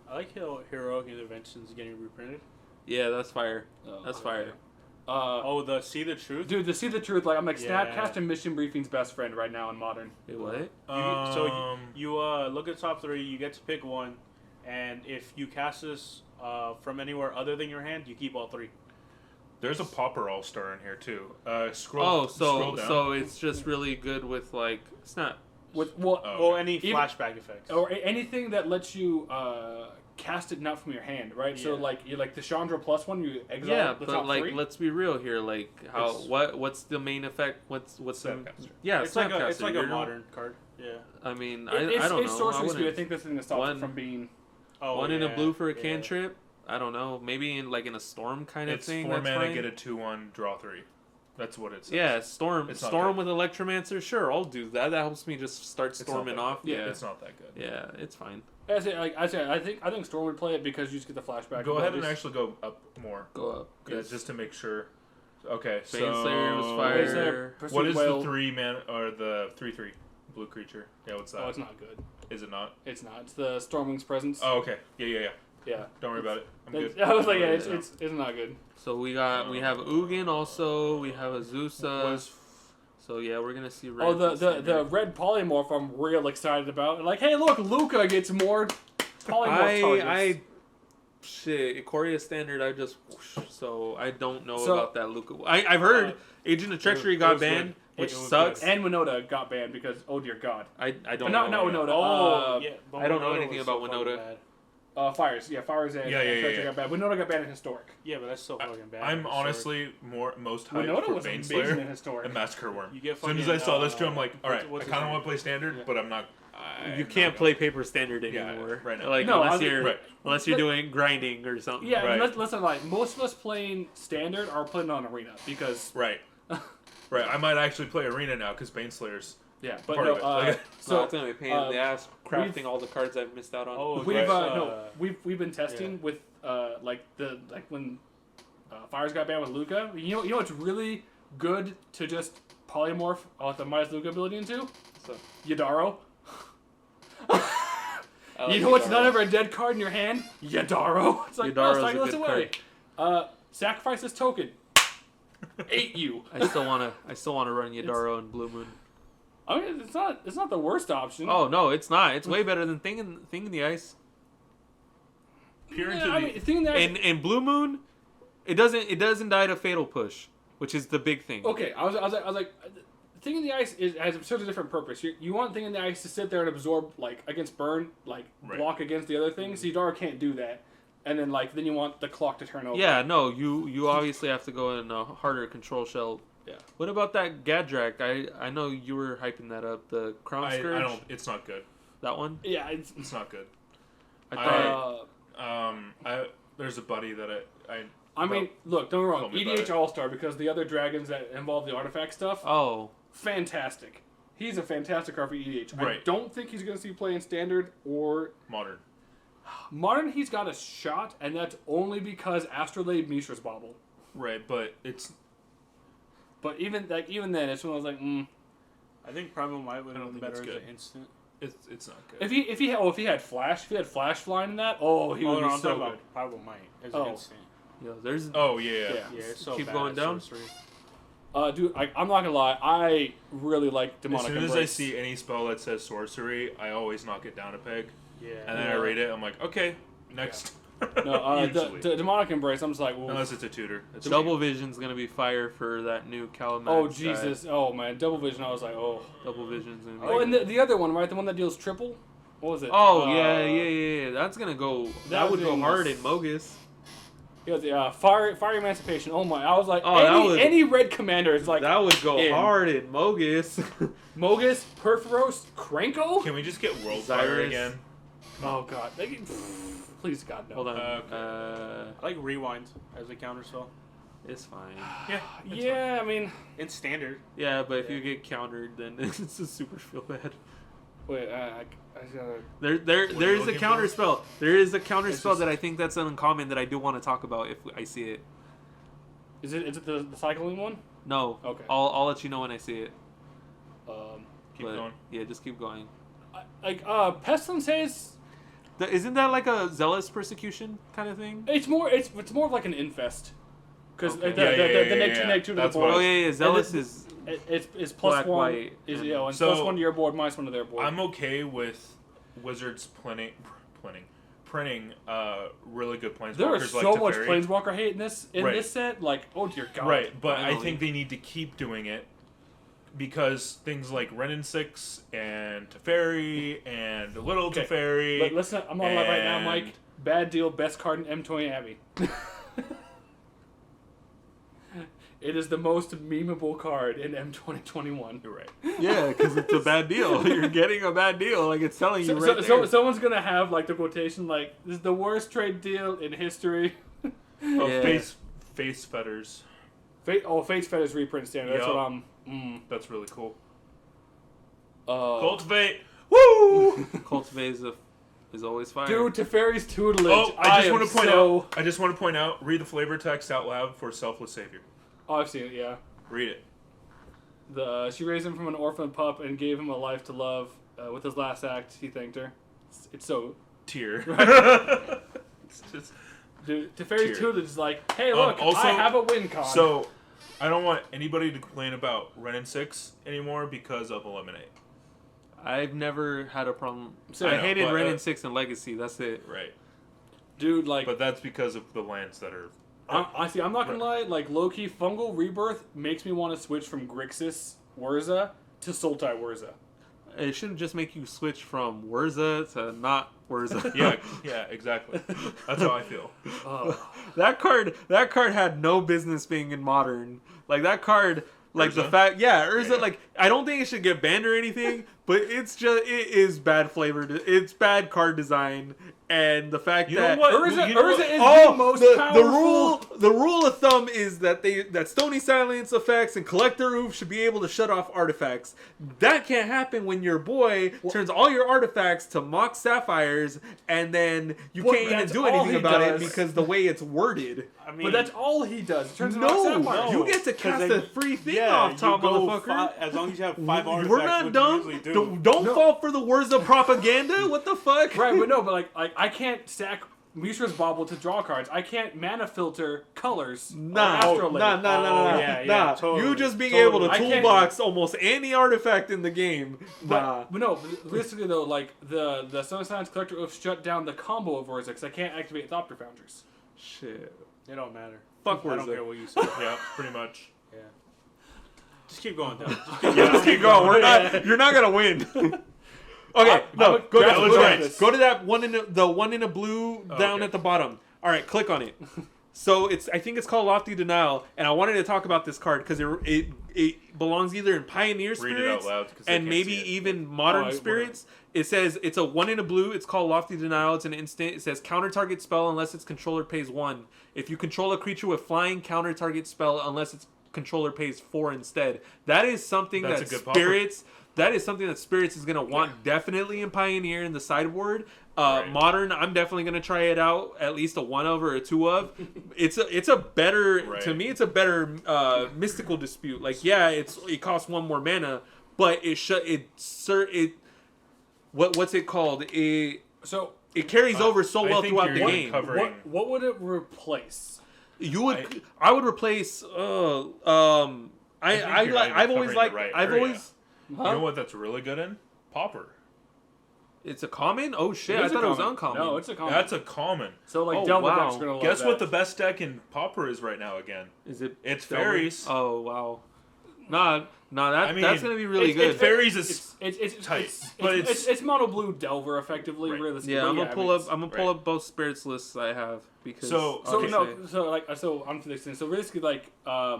I like how heroic interventions getting reprinted. Yeah, that's fire. That's okay. fire. Oh, the See the Truth. Dude, to see the truth, like I'm like Yeah. Snapcast and Mission Briefing's best friend right now in Modern. Wait, what? You look at top 3. You get to pick one, and if you cast this from anywhere other than your hand, you keep all 3. There's a Pauper All-Star in here, too. Scroll Oh, scroll down. so it's just really good with like it's not. With well, Oh. Or any Even- flashback effects. or anything that lets you cast it not from your hand, right? So Yeah. like you like the Chandra plus one, you exile Yeah, the but top like 3. let's be real here. Like how It's- what's the main effect? What's the Snapcaster. yeah? it's like a Snapcaster, modern card. Yeah. I mean, it's, I don't it's know. sorcery I speed. I wouldn't- think this thing that stops one- it from being. Oh, one in a yeah, blue for a yeah. cantrip. I don't know. Maybe in like in a storm kind of It's thing. 4 that's mana, fine. get a 2/1, draw 3. That's what it says. Yeah, storm It's not storm good. with Electromancer. Sure, I'll do that. That helps me just start It's not storming that off. good. Yeah, It's not that good. yeah, it's fine. I think Storm would play it because you just get the flashback. Go ahead and abilities. actually go up more. Go up. Just to make sure. Okay, so... Baneslayer was Baneslayer, fire. Pursuit What is Whale. the 3 mana, or the 3/3 blue creature? Yeah, what's that? Oh, it's not good. Is it not? It's not. It's the Stormwing's presence. Oh, okay. Yeah. Yeah. Don't worry about it. I'm It's- good. I was like, yeah, Yeah. it's not good. So we have Ugin also. We have Azusa. Was- So yeah, we're gonna see. Red Oh, the in Standard. red polymorph I'm real excited about. Like, hey, look, Luca gets more polymorph targets. Shit, Ikoria Standard. I just so I don't know So- about that Luca. I've heard Agent of Treachery it got was banned, good. which It was sucks. good. And Winota got banned because, oh dear God. I don't Not know. Winota. Oh, yeah. but I don't know Winota anything was about so fucking Winota. bad. Fires. Yeah, Fires and Yeah, Treachery got banned. Winota got banned in Historic. Yeah, but that's so fucking bad. I'm Sorry. honestly most hyped Winota for was amazing in Baneslayer Historic. and Massacre Worm. You get As soon as fucking, I saw this too, I'm like, alright, I what's kind of his want to name? play Standard, Yeah. but I'm not You can't play paper standard Yeah, anymore. right now. Like No, unless I- you're right. unless you're doing grinding or something. Yeah, Right. and listen, like most of us playing standard are playing on arena because Right. Right. I might actually play Arena now because Baneslayer's yeah, but part no. of it. Like, So So it's gonna be a pain in the ass crafting we've- all the cards I've missed out on. Oh, we've right. no, we've been testing with like when Fires got banned with Luca. You know what's really good to just polymorph the minus Luca ability into? So, Yadaro. I like You know what's Yadaro. not ever a dead card in your hand? Yadaro. It's like, Yadaro's no, a cycle this good away. Sacrifice this token. Ate you. I still wanna run Yadaro and Blue Moon. I mean, it's not the worst option. Oh no, it's not. It's way better than Thing in the Ice. peer into yeah, the I mean, thing that And Blue Moon, it doesn't die to Fatal Push, which is the big thing. okay, I was like, Thing in the Ice has a sort of different purpose. You want Thing in the Ice to sit there and absorb like against burn, like Right. block against the other things. So Yadaro can't do that. And then then you want the clock to turn over. Yeah, no, you obviously have to go in a harder control shell. Yeah. What about that Gadrak? I know you were hyping that up. The Crown I Scourge. don't. It's not good. That one. Yeah, it's It's not good. I thought. There's a buddy that I mean, look, don't get me wrong. Tell me about EDH it. All-Star, because the other dragons that involve the artifact stuff, Oh, fantastic. He's a fantastic card for EDH. I Right. don't think he's going to see play in Standard or modern. Modern. He's got a shot, and that's only because Astrolabe Mishra's Bobble. Right, but it's. But even then, it's when I was like, I think Primal Might would I have don't been think better it's as good. an instant. It's not good. if he had Flash flying in that, he would no, be I'm so talking good. about Primal Might as Oh. an instant. there's. Oh yeah. Yeah. Yeah, it's so Keep bad going at down? sorcery. Dude, I'm not gonna lie, I really like As Demonic soon as Embrace. I see any spell that says sorcery, I always knock it down a peg, Yeah. and then I read it. I'm like, okay, next. No, Usually. the Demonic Embrace, I'm just like, well, Unless it's a tutor. It's Double Vision's gonna be fire for that new Calamax. oh guy. Jesus, oh man, Double Vision, I was like, oh. Double Vision's gonna be. Oh, and the other one, right? The one that deals triple? What was it? Oh yeah. That's gonna go. That would go thing hard is- in Mogus. Yeah, the Fire Emancipation. Oh my, I was like, Oh, that was- any red commander is like That would go in. hard in Mogus. Mogus, Perforos, Krenko. Can we just get World Cyrus. Fire again? Oh god, please God no. Hold on. Okay. I like Rewind as a counter spell. It's fine. Yeah. Yeah, I mean, In Standard. Yeah, but if you get countered, then it's a super feel bad. wait, I just gotta. There you is a looking counter for? spell. There is a counter It's spell just- that I think that's uncommon that I do want to talk about if I see it. Is it the cycling one? No. Okay. I'll let you know when I see it. Keep But, going. Yeah, just keep going. Pestilence says Isn't that like a zealous persecution kind of thing? it's more of like an infest. Because Okay. the Yeah, neg 2 to the That's board. what Oh yeah, zealous And is. It's plus Black, one. white, Is and- and So- plus one to your board, minus one to their board. I'm okay with Wizards printing really good planeswalkers There is like so much Teferi. Planeswalker hate in this Right. this set. Like, oh dear God. Right, but I Finally. think they need to keep doing it because things like Renin 6 and Teferi and Little Okay, Teferi. But listen, I'm on live right now, and- Mike. Bad deal. Best card in M20 Abbey. It is the most memeable card in M2021. You're right. Yeah, because it's a bad deal. You're getting a bad deal. Like it's telling you right there. Someone's gonna have like the quotation like, "This is the worst trade deal in history." Oh, Yeah. face fetters. Fate's Fetters reprint standard. That's Yup. what I'm. That's really cool. Cultivate. Cultivate. Woo! Cultivate is always fire. Dude, Teferi's tutelage. Oh, I just am want to point so... out. I just want to point out. Read the flavor text out loud for Selfless Savior. Oh, I've seen it. Yeah. Read it. She raised him from an orphan pup and gave him a life to love. With his last act, he thanked her. It's so. Tear. It's just. Dude, Teferi's Tear. tutelage is like, hey, look, Also- I have a win con. So, I don't want anybody to complain about Renin 6 anymore because of Eliminate. I've never had a problem. So, I no, hated but, Ren and 6 and Legacy. That's it. Right. dude, like, But that's because of the lands that are. I'm not gonna lie. Like, low-key, Fungal Rebirth makes me want to switch from Grixis Wurza to Sultai Wurza. It shouldn't just make you switch from Wurza to not Wurza. Yeah, exactly. That's how I feel. That card had no business being in Modern. Like that card, like the Urza? fact, Urza. Yeah. Like I don't think it should get banned or anything, but it is bad flavored. It's bad card design, and the fact You that know what? Urza You know is what? the most the powerful. rule of thumb is that Stony Silence effects and Collector Roof should be able to shut off artifacts. That can't happen when your boy turns all your artifacts to mock sapphires, and then you Well, can't even that's do all anything he about it does. because the way it's worded. I mean, But that's all he does. He turns into No, sapphires. you get to 'cause cast then- a free thing yeah, off top, you go motherfucker. as long as you have 5 artifacts, We're not which dumb. you usually do. Don't No. fall for the words of propaganda. What the fuck? Right, but no, but like I can't stack Mishra's Bauble to draw cards. I can't mana filter colors. Nah, or Astrolabe. nah. yeah, totally, You just being totally. able I to can't- toolbox almost any artifact in the game. Nah. But no, realistically though, like the Stone Silence Collector Oath shut down the combo of Vortex. I can't activate Thopter Founders. Shit. It don't matter. Fuck I don't Urza. care what you say. Yeah, pretty much. Yeah. Just keep going down. Just keep going. We're not. You're not gonna win. Okay, no. Go grab to the that. graphics. Go to that one in the one in a blue down okay. at the bottom. All right, click on it. So I think it's called Lofty Denial, and I wanted to talk about this card because it belongs either in Pioneer Read it out Spirits loud, 'cause they and can't maybe see it. even Modern Oh, Spirits. It says it's a one in a blue. It's called Lofty Denial. It's an instant. It says counter target spell unless its controller pays 1. If you control a creature with flying, counter target spell unless its controller pays 4 instead. That is something That's that a good popper. Spirits. That is something that Spirits is gonna want definitely in Pioneer in the sideboard. Right. Modern, I'm definitely gonna try it out. At least a 1 of or a 2 of. It's a better Right. to me. It's a better mystical dispute. Like yeah, it costs 1 more mana, but what's it called? So It carries over so I well think throughout you're the gonna game. cover- what would it replace? I would replace. I've always liked. I've always. You know what that's really good in? Popper. It's a common. Oh shit! It I is a thought it was common. uncommon. No, it's a common. That's a common. So like Oh, Delver wow. decks are gonna love Guess that. what the best deck in Popper is right now again? Is it? It's Delver? fairies. Oh wow. Nah. That I mean, that's gonna be really it's- good. Fairies is It's tight, it's, but it's mono blue Delver effectively. Right. Realistically, yeah, I'm gonna I pull mean, up. I'm gonna pull right. up both spirits lists I have because. So obviously- so I'm to this thing. So realistically, like I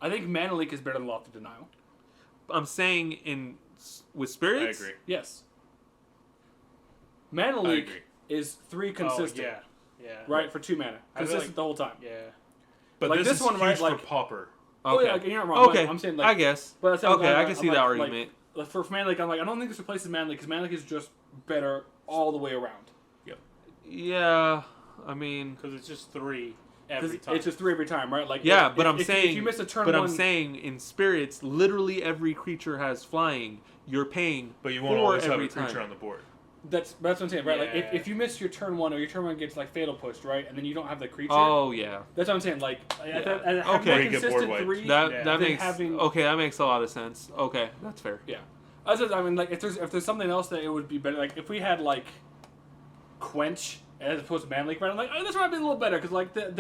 think Mana Leak is better than Lofty Denial. I'm saying with I spirits. agree. Yes. Mana I Leak agree. is 3 Oh, consistent, yeah. right? For 2 mana, I feel consistent like- the whole time. Yeah. But Like this this is one, huge right, for like- Popper. Oh Okay. yeah, like, you're not wrong. Okay. I'm saying like I guess. But that's Okay, I can see that argument. Like, for Mana Leak, I'm like, I don't think this replaces Mana Leak because Mana Leak is just better all the way around. Yeah. I mean. Because it's just 3 'Cause every time. It's just 3 every time, right? Like Yeah, if- but if- I'm if saying, you miss a turn but one, I'm saying in spirits, literally every creature has flying. You're paying, But you won't 4 always have every a creature time. on the board. that's what I'm saying, right? Like Yeah. if you miss your turn 1 or your turn 1 gets like fatal pushed, right, and then you don't have the creature. Oh yeah, That's what I'm saying. Like at Yeah. having Okay. a Very good board consistent wipe. 3. that Yeah. that Then makes having- okay. That makes a lot of sense. Okay, that's fair. Yeah. I mean, like if there's something else that it would be better. Like if we had like Quench as opposed to Mana Leak, right? I'm like, oh, this might be a little better because like the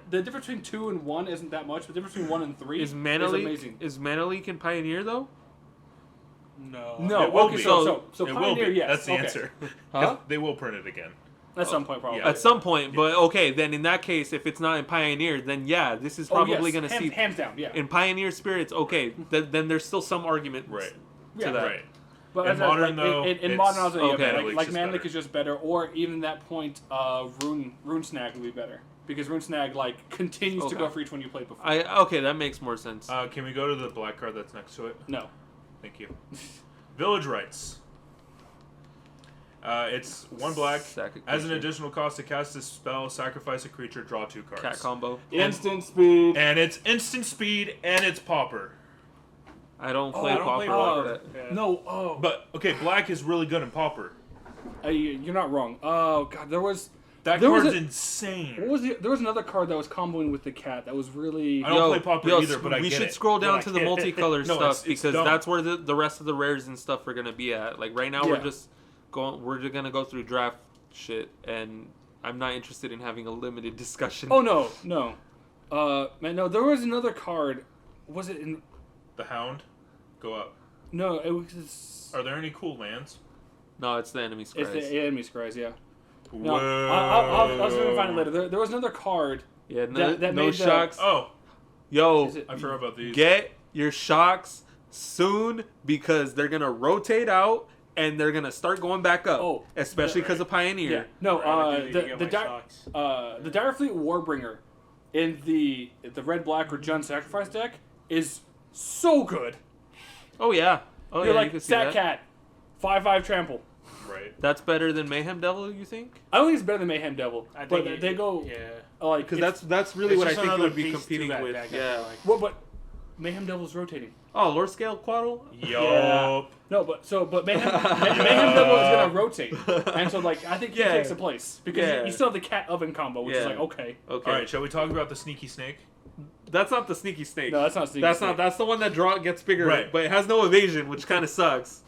difference between 2 and 1 isn't that much. But the difference between 1 and 3 Is Mana Leak amazing. is Mana Leak in Pioneer though? No. No, It will okay, be. so It will Pioneer, be. yes, That's the okay. answer. Huh? They will print it again. At some point, probably. Yeah. At some point, but okay, then in that case, if it's not in Pioneer, then yeah, this is probably going to see hands down, yeah. in Pioneer Spirits. Okay, then there's still some argument Right. Yeah. that. Right. But In as I- Modern, like, though, in it's- Modern, also, yeah, okay. but, Mana Leak's like just Mana better. Leak is just better, or even that point, Rune Snag would be better because Rune Snag like continues to Okay. go for each one you played before. Okay, that makes more sense. Can we go to the black card that's next to it? No, Thank you. Village Rites. It's 1 black. Sack a As an creature. additional cost to cast this spell, sacrifice a creature, draw 2 cards. Cat combo. instant speed. And it's instant speed and it's Popper. I don't play I don't Pauper play like Pauper. that. Yeah. No, oh, But, okay, black is really good in Popper. you're not wrong. Oh god, there was That There was card's a- insane. what was there was another card that was comboing with the cat that was really. I don't play Pauper either, but I we get should it. scroll down But I to the get it. multicolored No, stuff it's because dumb. that's where the rest of the rares and stuff are gonna be at. Like right now, Yeah. we're just gonna go through draft shit, and I'm not interested in having a limited discussion. Oh no. Man, no. There was another card. Was it in? The Hound, go up. No, it was. Are there any cool lands? No, it's the enemy It's scries. the enemy scries, yeah. No, Whoa. I was gonna find it later. There was another card. Yeah, no, that no made the- shocks. Oh, Yo, Is it- I forgot about these. get your shocks soon because they're gonna rotate out and they're gonna start going back up. Oh, especially because of Pioneer. Yeah. No, I need to get the my socks. the Direfleet Warbringer in the red black or Jund Sacrifice deck is so good. Oh yeah. Oh You're yeah. like you can see Stat that. Cat, 5/5 trample. Right. That's better than Mayhem Devil, you think? I don't think it's better than Mayhem Devil, I think but they go like Because it's- that's really it's what I just think it another would be piece to competing that with. deck, I Yeah. feel like. well, but Mayhem Devil's rotating. Oh, Lord Scale Quaddle. Yup. No, but Mayhem Devil is gonna rotate, and so like I think he Yeah. takes a place because Yeah. you still have the cat oven combo, which is Yeah. like okay. Okay. All right, shall we talk about the sneaky snake? That's not the sneaky snake. No, that's not sneaky. That's not. That's the one that gets bigger, Right. but it has no evasion, which kind of sucks.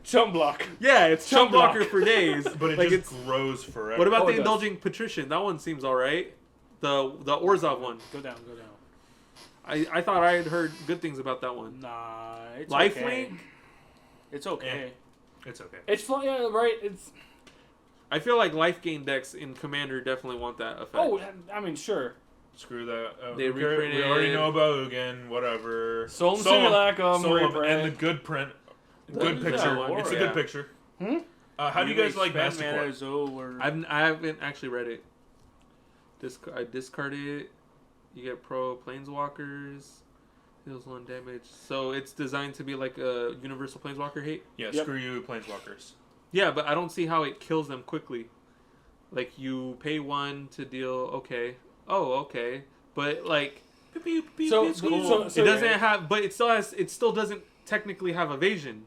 Chump block. Yeah, it's chump Chump block. blocker for days. But it like just it's. grows forever. What about Oh, the it does. indulging patrician? That one seems all right. The Orzhov one. Go down. I thought I had heard good things about that one. Nah, it's Lifelink. okay. It's okay. It's okay. It's fun, yeah, right. It's I feel like life gain decks in Commander definitely want that effect. oh, I mean sure. Screw that. They who cares? reprinted- We already know about Ugin. Whatever. Solemn Simulacrum, Solemn, reprint. and the good print. The- Good yeah, picture. Aurora. It's a Yeah. good picture. Hmm? How do you guys like expand mana Masticore? Zo or I haven't actually read it. I discard it. You get pro planeswalkers. Deals 1 damage. So it's designed to be like a universal planeswalker hate. Yeah, Yep. screw you, Planeswalkers. Yeah, but I don't see how it kills them quickly. Like you pay 1 to deal. Okay. Oh, okay. But like So it so doesn't have. But it still has. It still doesn't technically have evasion.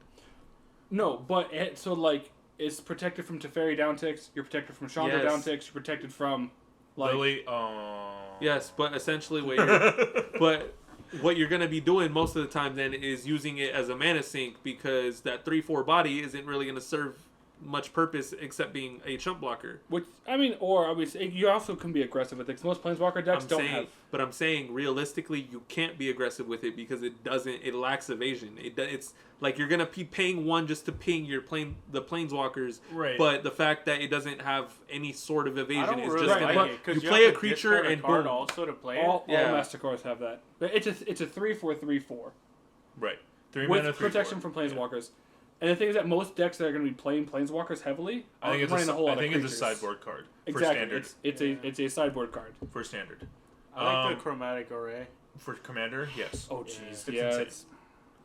no, but so like it's protected from Teferi downticks. You're protected from Chandra Yes. downticks. You're protected from like Lily, oh. Yes, but essentially what you're, but what you're gonna be doing most of the time then is using it as a mana sink because that 3/4 body isn't really gonna serve much purpose except being a chump blocker. which I mean, you also can be aggressive with it. 'Cause most Planeswalker decks don't have. But I'm saying realistically, you can't be aggressive with it because it lacks evasion. It's like you're gonna be paying 1 just to ping the planeswalkers. Right. But the fact that it doesn't have any sort of I evasion don't is really just like gonna. it, 'cause You you play a have to creature discard a and card boom. also to play All it. Yeah. Mastercores have that. But it's a 3/4/3/4 Right. 3 with mana, 3/4. protection from Planeswalkers. And the thing is that most decks that are going to be playing Planeswalkers heavily I are think running a whole lot of it's a creatures. sideboard card for Exactly. standard. It's a sideboard card. For standard. I like Um, the chromatic array. For commander, yes. Oh Yeah. jeez. It's Yeah. insane. It's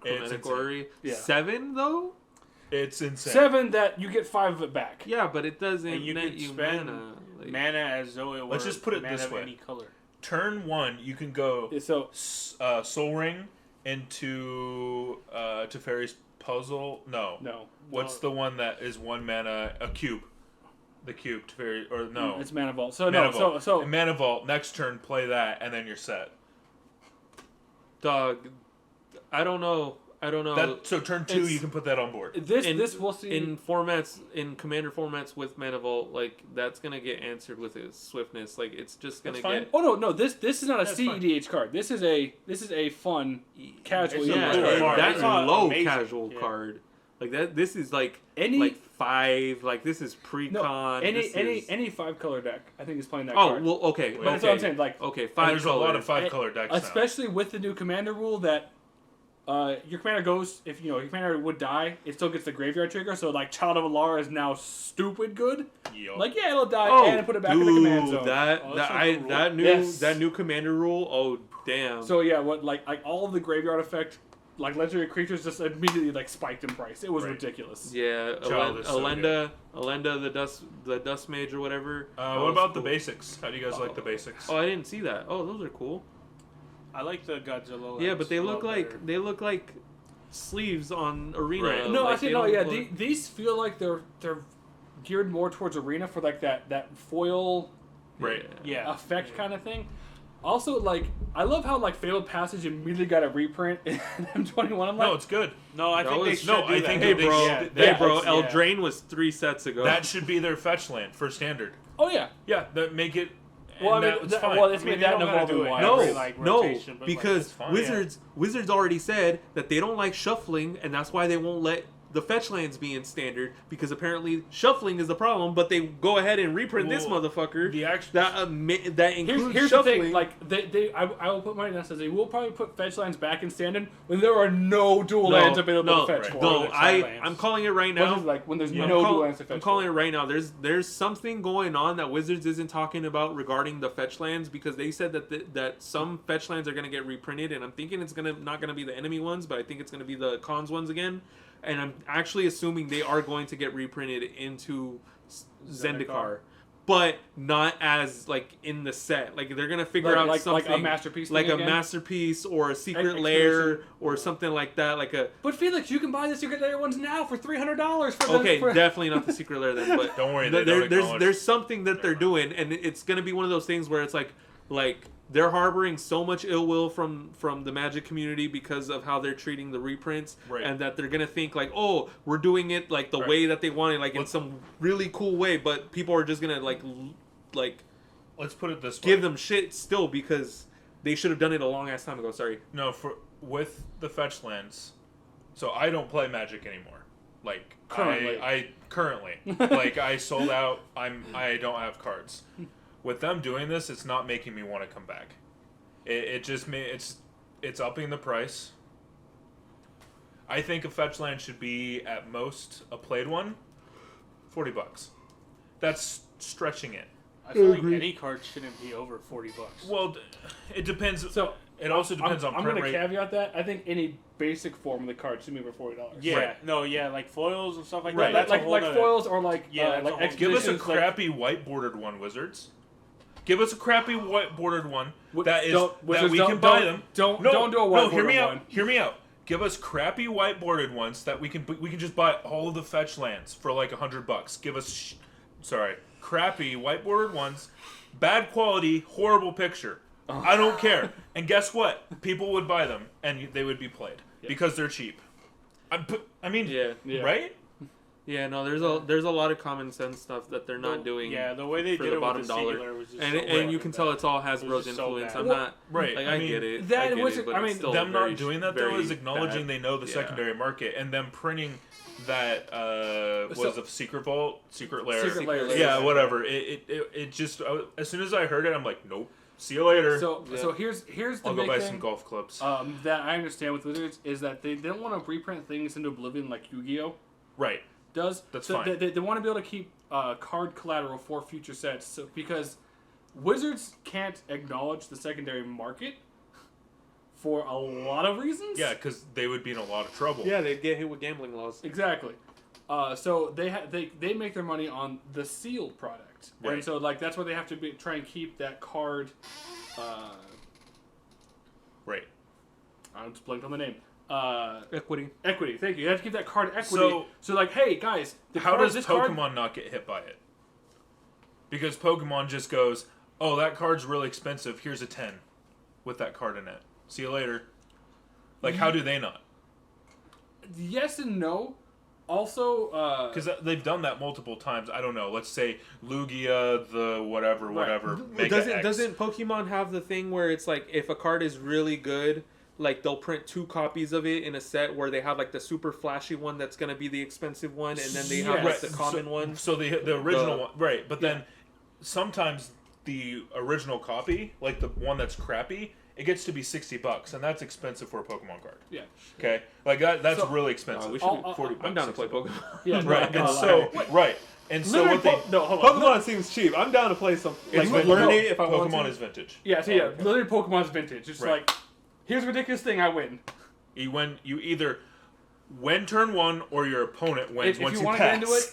It's insane. Chromatic Yeah. 7 though. It's insane. 7 that you get 5 of it back. Yeah, but it doesn't And you net can you spend mana. Like, Mana as though it were Let's just put it mana this of way. any color. Turn 1, you can go So Soul Ring into Teferi's Puzzle. No. What's the one that is 1 mana? A cube. The cube, Teferi, or no. it's Mana Vault. So Mana no. Vault. So And Mana Vault. Next turn, play that, and then you're set. dog. I don't know. So turn 2, It's- you can put that on board. this we'll see. in commander formats with Mana Vault, like that's gonna get answered with its swiftness. Like it's just gonna That's fine. get. Oh no, this is not a That's CEDH card. This is a fun casual. It's a Yeah, cool card. card. that's It's a not low amazing. casual Yeah. card. Like that. This is like Any 5. Like this is pre-con. no any this any is- any 5 color deck I think is playing that Oh card. well, okay. But that's what I'm saying. Like Okay, And 5 there's a lot of color. 5 color decks now. especially with the new commander rule that your commander goes if your commander would die, it still gets the graveyard trigger. So like Child of Alara is now stupid good. Yup. Like yeah, it'll die Oh, and put it back in the command zone. That Oh, that that's a I good rule. that new Yes. that new commander rule. Oh damn. So yeah, what like all of the graveyard effect like legendary creatures just immediately like spiked in price. It was Right. ridiculous. yeah, Child is so Alenda, the dust mage or whatever. That What was about the cool. basics? How do you guys like the basics? Oh, I didn't see that. Oh, those are cool. I like the Godzilla. Yeah, but they a look lot like better. sleeves on arena. Right. No, like, actually they no. don't Yeah, look- these feel like they're geared more towards arena for like that foil Right. Yeah. effect kind of thing. Also, like I love how like Fatal Passage immediately got a reprint in M21. I'm like, No, it's good. No, I That think they was- should no, do I that. think Hey they bro, should- hey bro, yeah. Eldraine was 3 sets ago. That should be their fetch land for standard. oh yeah. Yeah, that make it. Well, I mean, that's fine. well, it's I mean, made they that don't gotta evolve do in it. wide. no, every, like, no, rotation, but, like, because that's fine. Wizards already said that they don't like shuffling, and that's why they won't let the fetch lands being standard because apparently shuffling is the problem, but they go ahead and reprint this motherfucker. The actual That includes Here's the shuffling. thing, like I will put money down. Says they will probably put fetch lands back in standard when there are no dual lands available to fetch for. No, the tri-lands. I'm calling it right What now. is it like when there's Yeah. no dual lands to fetch I'm calling for? it right now. There's something going on that Wizards isn't talking about regarding the fetch lands because they said that some fetch lands are going to get reprinted, and I'm thinking it's not going to be the enemy ones, but I think it's going to be the cons ones again. And I'm actually assuming they are going to get reprinted into Zendikar, but not as like in the set. Like they're gonna figure out like something a masterpiece, like thing a again? masterpiece or a secret Exclusive. lair or something like that. Like a But Felix, you can buy the secret layer ones now for $300. okay, definitely not the secret lair then. But Don't worry, they don't acknowledge- there's something that they're doing, and it's gonna be one of those things where it's like they're harboring so much ill will from the Magic community because of how they're treating the reprints, Right. and that they're gonna think like, oh, we're doing it like the Right. way that they want it, like in some really cool way, but people are just gonna like Let's put it this way. give them shit still because they should have done it a long ass time ago. Sorry. No, with the fetch lands. So I don't play Magic anymore. Like Currently. I currently like I sold out. I don't have cards. With them doing this, it's not making me want to come back. It just it's upping the price. I think a fetch land should be at most a played one, $40. That's stretching it. I feel like any card shouldn't be over $40. Well, it depends. So It also depends on I'm print going to rate. caveat that. I think any basic form of the card should be over $40. Yeah, Right. no, yeah, like foils and stuff like Right, that. That's like a whole like nother- foils or like Yeah, that's a like whole- Give us a expeditions, like- crappy white bordered one, Wizards. Give us a crappy white bordered one that is Don't- that Wizards, we don't- can buy don't- them. don't- no, don't do a white no, hear me bordered out. one. Hear me out. Give us crappy white bordered ones that we can just buy all of the fetch lands for like $100. Give us crappy white bordered ones, bad quality, horrible picture. I don't care. And guess what? People would buy them and they would be played because they're cheap. I mean, Yeah. right? Yeah, no, there's a lot of common sense stuff that they're not doing. Yeah, the way they for did the it bottom with the dollar. singular was just And so and you bad. can tell it's all It was Hasbro's just so influence. bad. I'm Well, not right. like I I mean, get it. that I get was- it, but I mean, it's still Them very, not doing that though very is acknowledging bad. they know the Yeah. secondary market, and them printing that was a secret vault, secret lair. Secret lair. Yeah, whatever. It just as soon as I heard it, I'm like, nope. See you later. So here's the I'll go big buy thing some golf clubs. that I understand with Wizards is that they don't want to reprint things into oblivion like Yu-Gi-Oh Right. does. That's so fine. They want to be able to keep card collateral for future sets. So because Wizards can't acknowledge the secondary market for a lot of reasons. Yeah, because they would be in a lot of trouble. Yeah, they'd get hit with gambling laws. Exactly. So they make their money on the sealed product, Right. and so like that's why they have to try and keep that card. Right. I just blanked on the name. Equity. Equity. Thank you. You have to keep that card equity. So like, hey guys, How does this Pokemon card, not get hit by it? Because Pokemon just goes, oh, that card's really expensive. Here's a 10 with that card in it. See you later. Like, how do they not? Yes and no. Also, Because they've done that multiple times. I don't know. Let's say Lugia, the whatever. Mega X. Doesn't Pokemon have the thing where it's like if a card is really good, like they'll print 2 copies of it in a set where they have like the super flashy one that's gonna be the expensive one, and then they have like the common one. So the original one, right? But then sometimes the original copy, like the one that's crappy, it gets to be $60, and that's expensive for a Pokemon card. yeah. Okay, like that's So- really expensive. We should I'll- 40 I'm down to play Pokemon. Yeah. no, Right, I'm and not so lying. and so what they no, hold on. Pokemon seems cheap. I'm down to play some. it's Like vintage. learn it if I want Pokemon to. is vintage. Yeah. So yeah, literally Pokemon's vintage. It's Right. like, here's a ridiculous thing. I win. You either win turn 1 or your opponent wins If once you you want to get pass.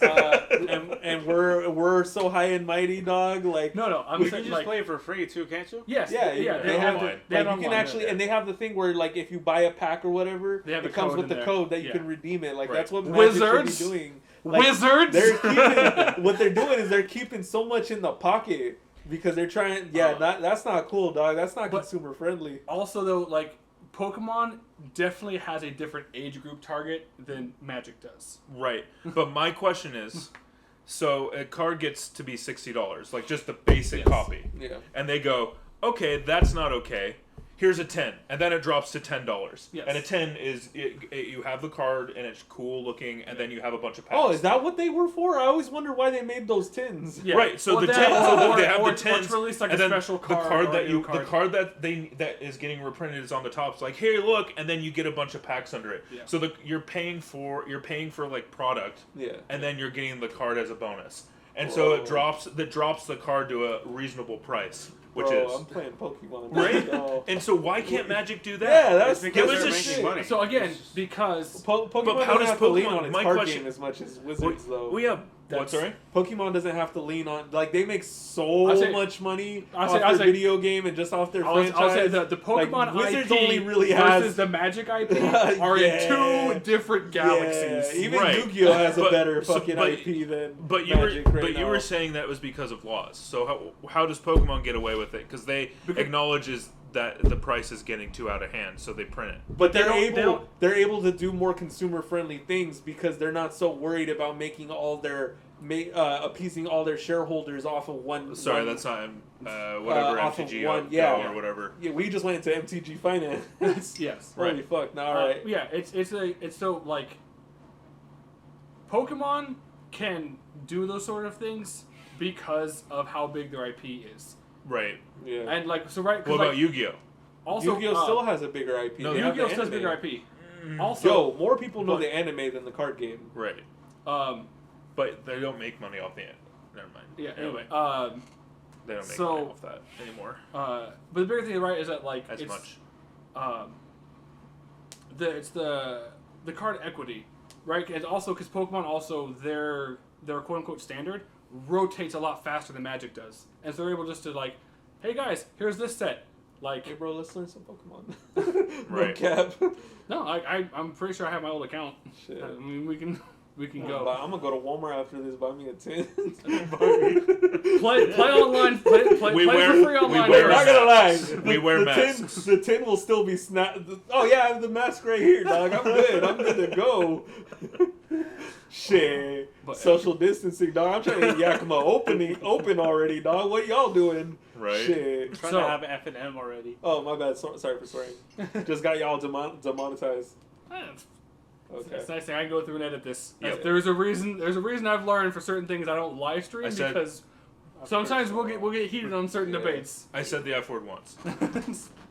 into it, and we're so high and mighty, dog. Like no, I'm You saying can just like, play it for free too, can't you? yes, yeah, yeah, they have online. the, like have you can online, actually, yeah. and they have the thing where like if you buy a pack or whatever, They have it a comes code with in the there. code that you Yeah. can redeem it. Like Right. that's what Magic Wizards? should be doing. Like, Wizards. They're keeping what they're doing is they're keeping so much in the pocket because they're trying. Yeah, that's not cool, dog. That's not But- consumer friendly. Also, though, like Pokemon definitely has a different age group target than Magic does. Right. But my question is, so a card gets to be $60, like just the basic Yes. copy. Yeah. And they go, okay, that's not okay. here's a 10, and then it drops to $10. Yes. And a 10 is you have the card and it's cool looking, and then you have a bunch of packs. Oh, is that what they were for? I always wonder why they made those tins. Yeah. Right, so Well, the that- 10, so or- they have or the it's 10s, released like and a then special the card card or that a you new card. the card that is getting reprinted is on the top. It's like, hey, look, and then you get a bunch of packs under it. Yeah. So you're paying for like product, Yeah. and then you're getting the card as a bonus. And so it drops the card to a reasonable price, which Bro, is I'm playing Pokemon. right. Oh. And so why can't Magic do that? Yeah, that's It's give because us they're a making shit. money. So again, because Pokemon But how doesn't does have to lean Pokemon- on its my card question- game as much as Wizards, though. We have what? That's- Sorry. Pokemon doesn't have to lean on, like, they make so I'll say- much money I'll off say- their I'll say- video game and just off their franchise. I'll say the Pokemon Like, Wizards IP only really versus has- the Magic IP are Yeah. in two different galaxies. Yeah, even Right. Yu-Gi-Oh has a But- better so- fucking but- IP than But you Magic were right now. you were saying that was because of laws. So how does Pokemon get away with it? Because they acknowledges that the price is getting too out of hand, so they print it. But They they're able to do more consumer friendly things because they're not so worried about making all their appeasing all their shareholders off of one. Sorry, one- that's not whatever off of MTG one- yeah. or whatever. Yeah, we just went into MTG Finance. Yes. Holy Right. fuck! No, all right. Yeah, it's so like Pokemon can do those sort of things because of how big their IP is, Right. Yeah. and like so right. 'cause, What about like, Yu-Gi-Oh? Also, Yu-Gi-Oh still has a bigger IP. No, They have the Yu-Gi-Oh still has anime. bigger IP. Also, Yo, more people know but- the anime than the card game. Right. um, But they don't make money off the end. Never mind. yeah. Anyway, They don't make so- money off that anymore but the bigger thing, right, is that like as it's, much. it's the card equity, right? And also because Pokemon also their quote unquote standard rotates a lot faster than Magic does, and so they're able just to like, hey guys, here's this set. Like, Hey, bro, let's learn some Pokemon. No Right. cap. no, I'm pretty sure I have my old account. Shit. I mean, we can go. I'm gonna go to Walmart after this. Buy me a tin. play online. Play We for wear- free we online. wear I'm not gonna lie. masks. We wear masks. The tin will still be snapped. Oh yeah, I have the mask right here, dog. I'm good. I'm good to go. Shit. But- Social distancing, dog. I'm trying to get Yakima open already, dog. What y'all doing? Right. Shit. Trying So- to have F&M already. Oh my bad. Sorry for swearing. Just got y'all demonetized. Okay. It's nice thing I can go through and edit this. Yep. There's a reason I've learned for certain things I don't live stream I said- because sometimes we'll get heated on certain Yeah. debates. I said the F word once.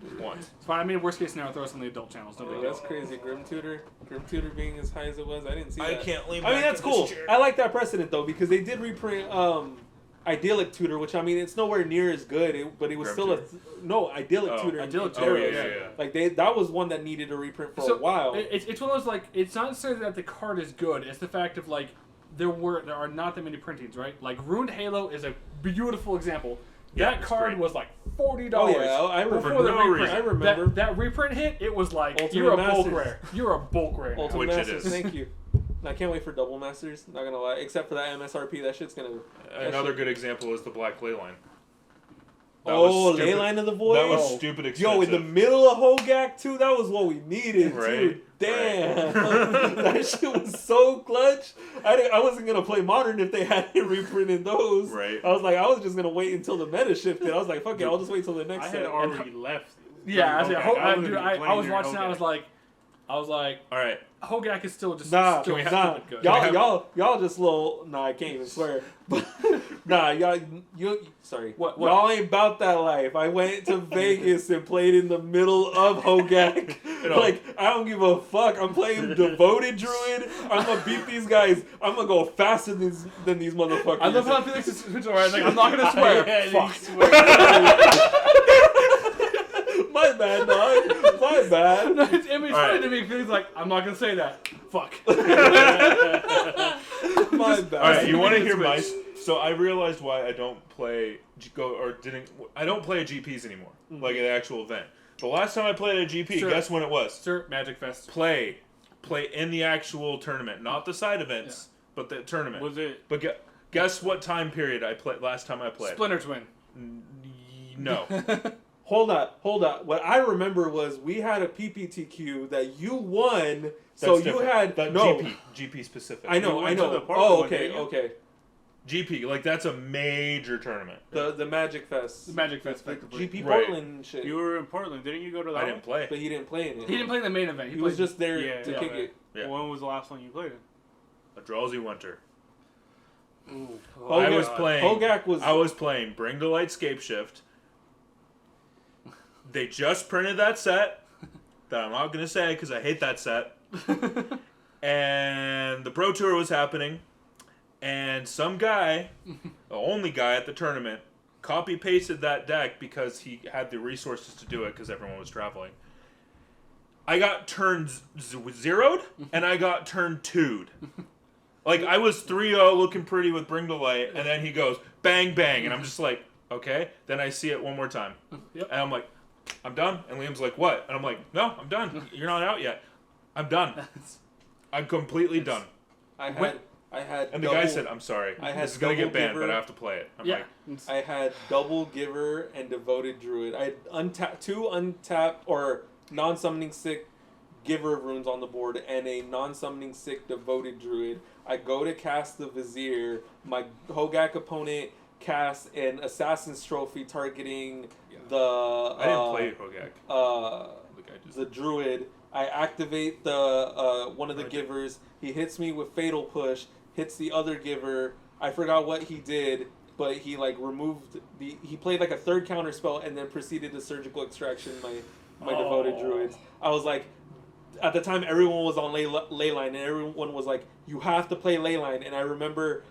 It's Once. fine. I mean, worst case scenario, throw us on the adult channels. No big Oh, deal. that's crazy. Grim Tutor being as high as it was. I didn't see that. can't lean I mean, back that's in this cool. chair. I like that precedent though because they did reprint Idyllic Tutor, which I mean, it's nowhere near as good, but it was Grim still Tutor. Idyllic Oh. Tutor. Idyllic in Tutor, Terra. yeah. Like that was one that needed a reprint for So, a while. It's one of those like it's not necessarily that the card is good. It's the fact of like there are not that many printings, right? Like Ruined Halo is a beautiful example. Yeah, That it's card great. was like $40. Oh, yeah, I remember. Before the For no reprint. reason. I remember. That reprint hit. It was like Ultimate you're a bulk Masters. rare. You're a bulk rare. now. Ultimate Which it Masters, is. thank you. I can't wait for Double Masters. Not gonna lie, except for that MSRP, that shit's gonna. Another good example is the Black Ley line. That Oh, was stupid. Leyline of the Void. That was stupid expensive. Yo, in the middle of Hogak too, that was what we needed, Right, dude. Damn, right. that shit was so clutch. I wasn't gonna play Modern if they hadn't reprinted those. Right. I was just gonna wait until the meta shifted. I was like, fuck it, I'll just wait till the next I set. had already left. Yeah, Okay, dude, I was watching that. I was like, All right. Hogak is still just Nah, still nah, good. y'all just little. Nah, I can't even swear. But nah, sorry. What? Y'all ain't about that life. I went to Vegas and played in the middle of Hogak. know. Like, I don't give a fuck. I'm playing Devoted Druid. I'm gonna beat these guys. I'm gonna go faster than these motherfuckers. I love how Felix is switching right. Like, I'm not gonna swear. Yeah, Fuck. My bad, dog. My bad. No, it's funny right. to me. Felix like, I'm not gonna say that. Fuck. My bad. All right. You want to hear Switch. my? So I realized why I don't play I don't play at GPs anymore, like at the actual event. The last time I played at a GP, Sure. guess when it was? Sir, Magic Fest. Play in the actual tournament, not the side events, but the tournament. Was it? But guess what time period I played last time I played? Splinter Twin. No. Hold up. What I remember was we had a PPTQ that you won, That's so you different. had That no. GP specific. I know. went to the park Oh, one, okay, didn't you? okay. GP, like that's a major tournament. The Magic Fest. The Magic Fest, Like effectively. GP Right. Portland and shit. You were in Portland, didn't you go to that I one? didn't play. But he didn't play in it. He didn't play in the main event. He was played- just there Yeah, to yeah, kick right. it. Yeah. When was the last one you played in? A drowsy winter. Ooh. I Hogak- was playing. Hogak was. I was playing Bring to Light Scape Shift. They just printed that set that I'm not gonna say because I hate that set. And the Pro Tour was happening, and some guy, the only guy at the tournament, copy pasted that deck because he had the resources to do it because everyone was traveling. I got turned zeroed, and I got turned 2'd. Like, I was 3-0 looking pretty with Bring to Light, and then he goes, bang, bang, and I'm just like, okay. Then I see it one more time. Yep. And I'm like, I'm done. And Liam's like, what? And I'm like, no, I'm done. You're not out yet. I'm done. I'm completely done. I had. Wait. I had. And the double, guy said, I'm sorry. I had This is going to get double banned, giver. but I have to play it. I'm Yeah. like, It's- I had double giver and devoted druid. I had two untapped or non-summoning sick giver runes on the board and a non-summoning sick devoted druid. I go to cast the vizier. My Hogak opponent casts an assassin's trophy targeting the. I didn't play Hogak. The guy just. The druid. I activate the one of the Okay. givers. He hits me with fatal push. Hits the other giver. I forgot what he did, but he like removed the. He played like a third counter spell and then proceeded to surgical extraction my devoted druids. I was like, at the time everyone was on leyline and everyone was like, you have to play leyline. And I remember.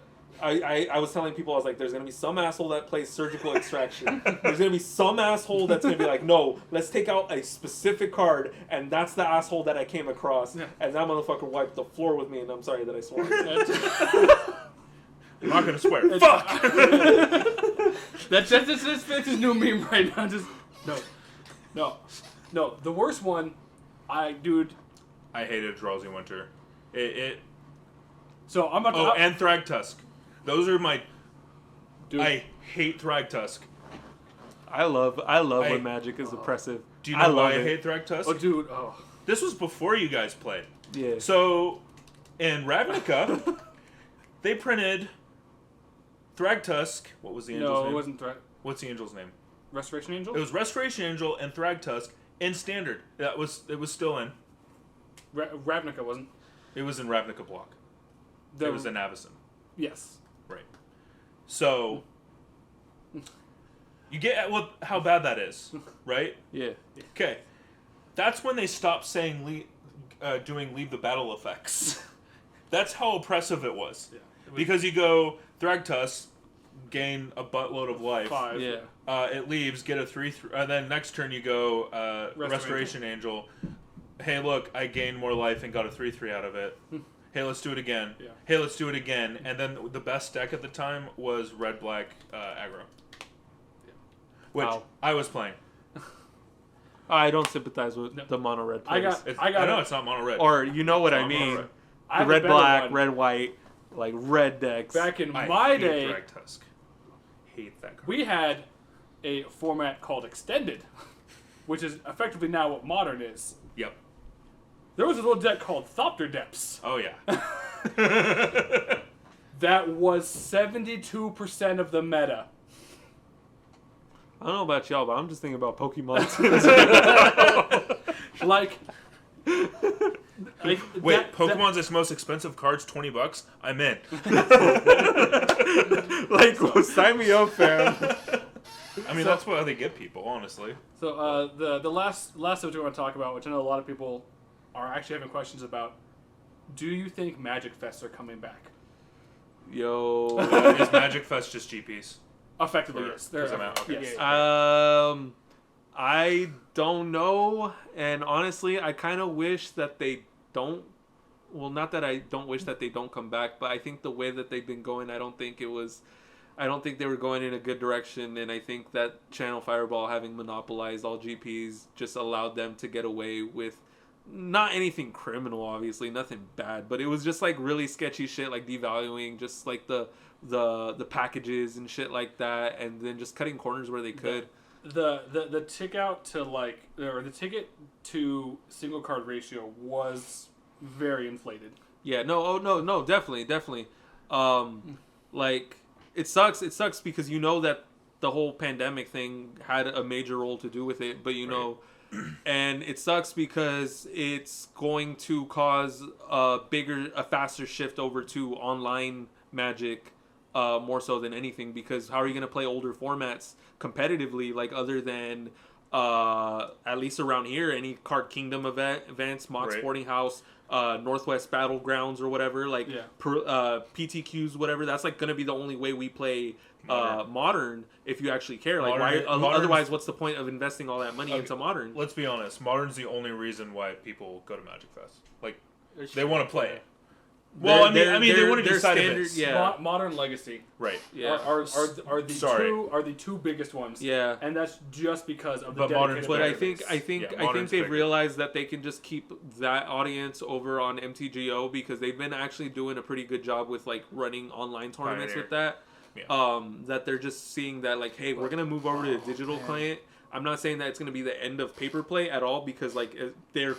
I was telling people, I was like, there's going to be some asshole that plays surgical extraction. There's going to be some asshole that's going to be like, no, let's take out a specific card, and that's the asshole that I came across. Yeah. And that motherfucker wiped the floor with me, and I'm sorry that I swore. I'm not going to swear. It's- Fuck! That's his new meme right now. Just no. The worst one, I hated Drowsy Winter. So I'm about to. Oh, and Thragtusk. Those are my. Dude. I hate Thragtusk. I love I- when Magic is oppressive. Do you I know why love I it. hate Thragtusk? Oh, dude. Oh. This was before you guys played. Yeah. So, in Ravnica, they printed Thragtusk. What was the angel's No, name? it wasn't threat. What's the angel's name? Restoration Angel. It was Restoration Angel and Thragtusk in Standard. It was still in. Ravnica wasn't. It was in Ravnica block. The, It was in Avacyn. Yes. Right. So, you get how bad that is, right? Yeah. Okay. That's when they stopped saying doing leave the battle effects. That's how oppressive it was. Yeah. Because you go Thragtusk, gain a buttload of life. 5. Yeah. It leaves, get a 3/3, and then next turn you go Restoration Angel. Hey, look, I gained more life and got a 3/3 out of it. Hey, let's do it again. Yeah. Hey, let's do it again. And then the best deck at the time was red black aggro, which Wow. I was playing. I don't sympathize with No. the mono red I plays. got- I know it's not mono red. Or you know what I Mono mean. red. I The have a red better black, one. red white, like red decks. Back in I my hate day, Thragtusk. Hate that card. we had a format called Extended, which is effectively now what Modern is. Yep. There was a little deck called Thopter Depths Oh yeah. that was 72% of the meta. I don't know about y'all, but I'm just thinking about Pokemon. Like, Wait, that- Pokemon's its most expensive cards, $20. I'm in. like, sign me up, fam. I mean, that's why they get people, honestly. So the last subject I want to talk about, which I know a lot of people are actually having questions about, do you think Magic Fests are coming back? Yo. Is Magic Fest just GPs? Effectively, Or- yes. They're 'cause I'm out, okay. yes. I don't know, and honestly, I kind of wish that they don't. Well, not that I don't wish that they don't come back, but I think the way that they've been going, I don't think they were going in a good direction, and I think that Channel Fireball having monopolized all GPs just allowed them to get away with not anything criminal, obviously, nothing bad, but it was just like really sketchy shit, like devaluing just like the packages and shit like that, and then just cutting corners where they could. The tick out to the ticket to single card ratio was very inflated. Yeah, no, definitely. Like it sucks. It sucks because you know that the whole pandemic thing had a major role to do with it, but you know, and it sucks because it's going to cause a faster shift over to online Magic, more so than anything. Because how are you going to play older formats competitively, like other than at least around here, any Card Kingdom events, Mock Sporting House, Northwest Battlegrounds or whatever, like PTQs, whatever. That's like going to be the only way we play modern if you actually care. Like, otherwise, what's the point of investing all that money into modern? Let's be honest. Modern's the only reason why people go to Magic Fest. Like, they want to play. Well, they want to do side events. Yeah. Modern Legacy, right? Yeah, are the two biggest ones. Yeah, and that's just because of the but dedicated. But I think they've realized that they can just keep that audience over on MTGO because they've been actually doing a pretty good job with like running online tournaments with that. Yeah. That they're just seeing that like, hey, we're gonna move over to the digital client. I'm not saying that it's going to be the end of paper play at all because like they're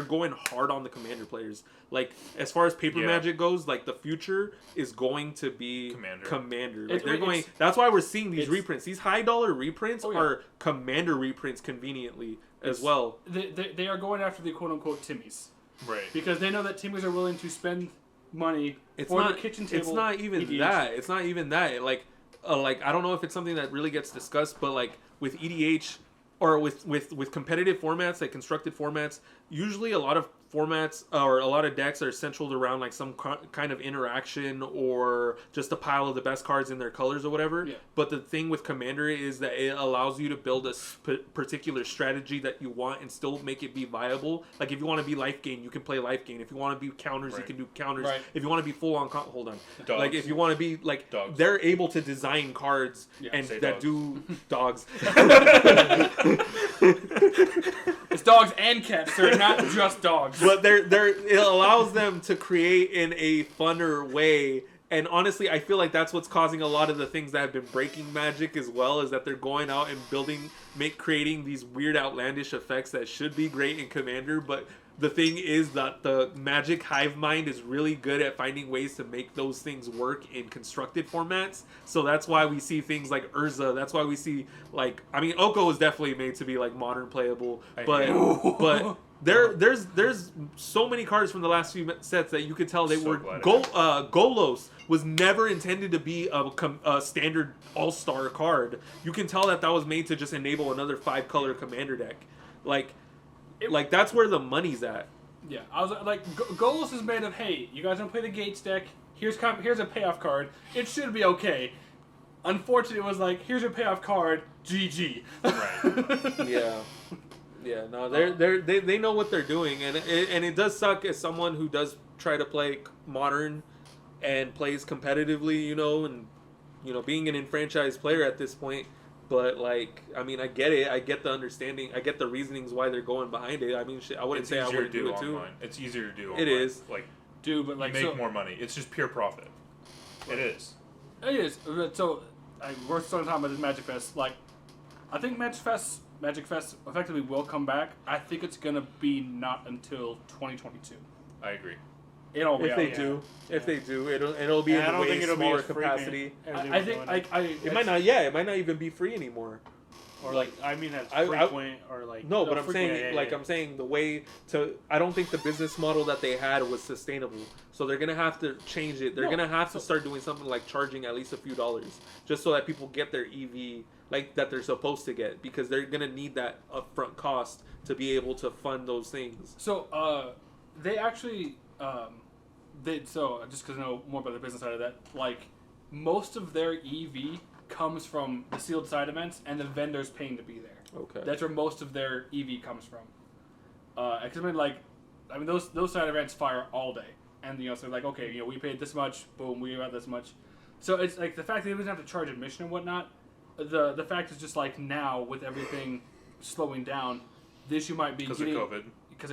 going hard on the Commander players. Like as far as paper Magic goes, like the future is going to be Commander. Like that's why we're seeing these reprints. These high dollar reprints are Commander reprints conveniently as well. They are going after the quote unquote Timmies. Right. Because they know that Timmies are willing to spend money for the kitchen table. It's not even that. It's not even that. Like I don't know if it's something that really gets discussed, but like with EDH or with competitive formats, like constructed formats, usually a lot of formats or a lot of decks are centered around like some kind of interaction or just a pile of the best cards in their colors or whatever. Yeah. But the thing with Commander is that it allows you to build a particular strategy that you want and still make it be viable. Like if you want to be life gain, you can play life gain. If you want to be counters, you can do counters. Right. If you want to be full on, hold on. Dogs. Like if you want to be like, they're able to design cards and that do dogs. It's dogs and cats. They're not just dogs. But it allows them to create in a funner way. And honestly, I feel like that's what's causing a lot of the things that have been breaking Magic as well, is that they're going out and creating these weird outlandish effects that should be great in Commander, but the thing is that the Magic hive mind is really good at finding ways to make those things work in constructed formats. So that's why we see things like Urza. That's why we see Oko is definitely made to be like modern playable, but there's so many cards from the last few sets that you could tell they were Golos was never intended to be a standard all-star card. You can tell that was made to just enable another 5-color Commander deck. Like that's where the money's at. Yeah, I was like, Golos is made of, hey, you guys don't play the Gates deck. Here's a payoff card. It should be okay. Unfortunately, it was like, here's a payoff card. GG. Right. Yeah. No, they know what they're doing, and it does suck as someone who does try to play modern and plays competitively, and being an enfranchised player at this point. But I get it. I get the understanding. I get the reasonings why they're going behind it. I mean, I wouldn't say I would do it too. It's easier to do online. It is. You make more money. It's just pure profit. It is. It is. So we're still talking about this Magic Fest. I think Magic Fest effectively will come back. I think it's gonna be not until 2022. I agree. If they do, it'll be in a way smaller capacity. It might not. Yeah, it might not even be free anymore. Or as frequent or like. No, but I'm saying I'm saying the way to. I don't think the business model that they had was sustainable. So they're gonna have to change it. They're gonna have to start doing something like charging at least a few dollars, just so that people get their EV that they're supposed to get, because they're gonna need that upfront cost to be able to fund those things. So they actually. Just because I know more about the business side of that, most of their EV comes from the sealed side events and the vendors paying to be there. Okay. That's where most of their EV comes from. Those side events fire all day, and so okay, we paid this much, boom, we got this much. So it's like the fact that they don't have to charge admission and whatnot. The fact is just now with everything slowing down, the issue might be because of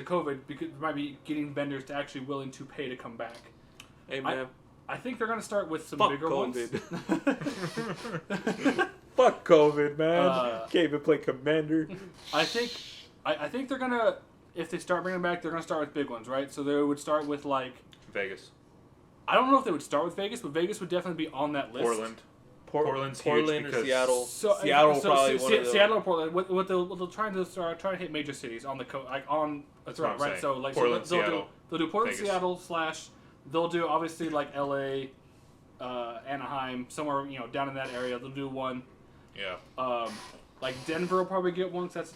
COVID, because it might be getting vendors to actually willing to pay to come back. Hey man, I think they're gonna start with some bigger COVID. Ones. Fuck COVID, man. Can't even play Commander. I think they're gonna, if they start bringing them back, they're gonna start with big ones, right? So they would start with Vegas. I don't know if they would start with Vegas, but Vegas would definitely be on that list. Portland. Portland's Portland huge or because Seattle. So, Seattle so probably one of those. Seattle or Portland. What they'll try to hit major cities on the like on That's throughout, what I'm right? saying. So like Portland, so they'll Seattle, they'll do Portland, Vegas. Seattle / they'll do obviously like L.A., Anaheim, somewhere down in that area. They'll do one. Yeah. Like Denver will probably get one. 'Cause that's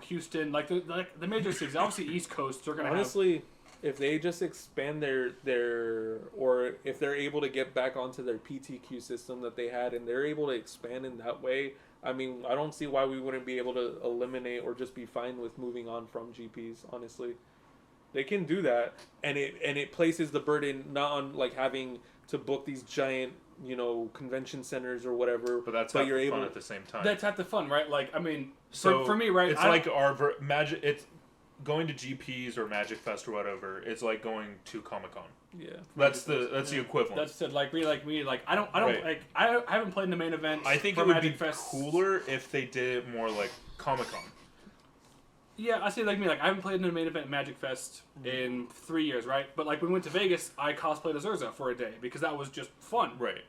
Houston, like the major cities. Obviously East Coast. They're gonna Honestly, if they just expand their or if they're able to get back onto their PTQ system that they had and they're able to expand in that way, I mean, I don't see why we wouldn't be able to eliminate or just be fine with moving on from GPs, honestly. They can do that, and it places the burden not on like having to book these giant, convention centers or whatever. But that's you're able fun at the same time. That's half the fun, right? Like I mean, so for me, right? It's like our Magic. It's going to GPs or Magic Fest or whatever. It's like going to Comic-Con. Yeah. That's the equivalent. That's it. Like me, I don't Right. like I haven't played in the main event. I think for it would Magic be Fest. cooler if they did it more like Comic-Con. Yeah, I say like me, like I haven't played in the main event at Magic Fest in 3 years, right? But like when we went to Vegas, I cosplayed as Urza for a day because that was just fun, Right.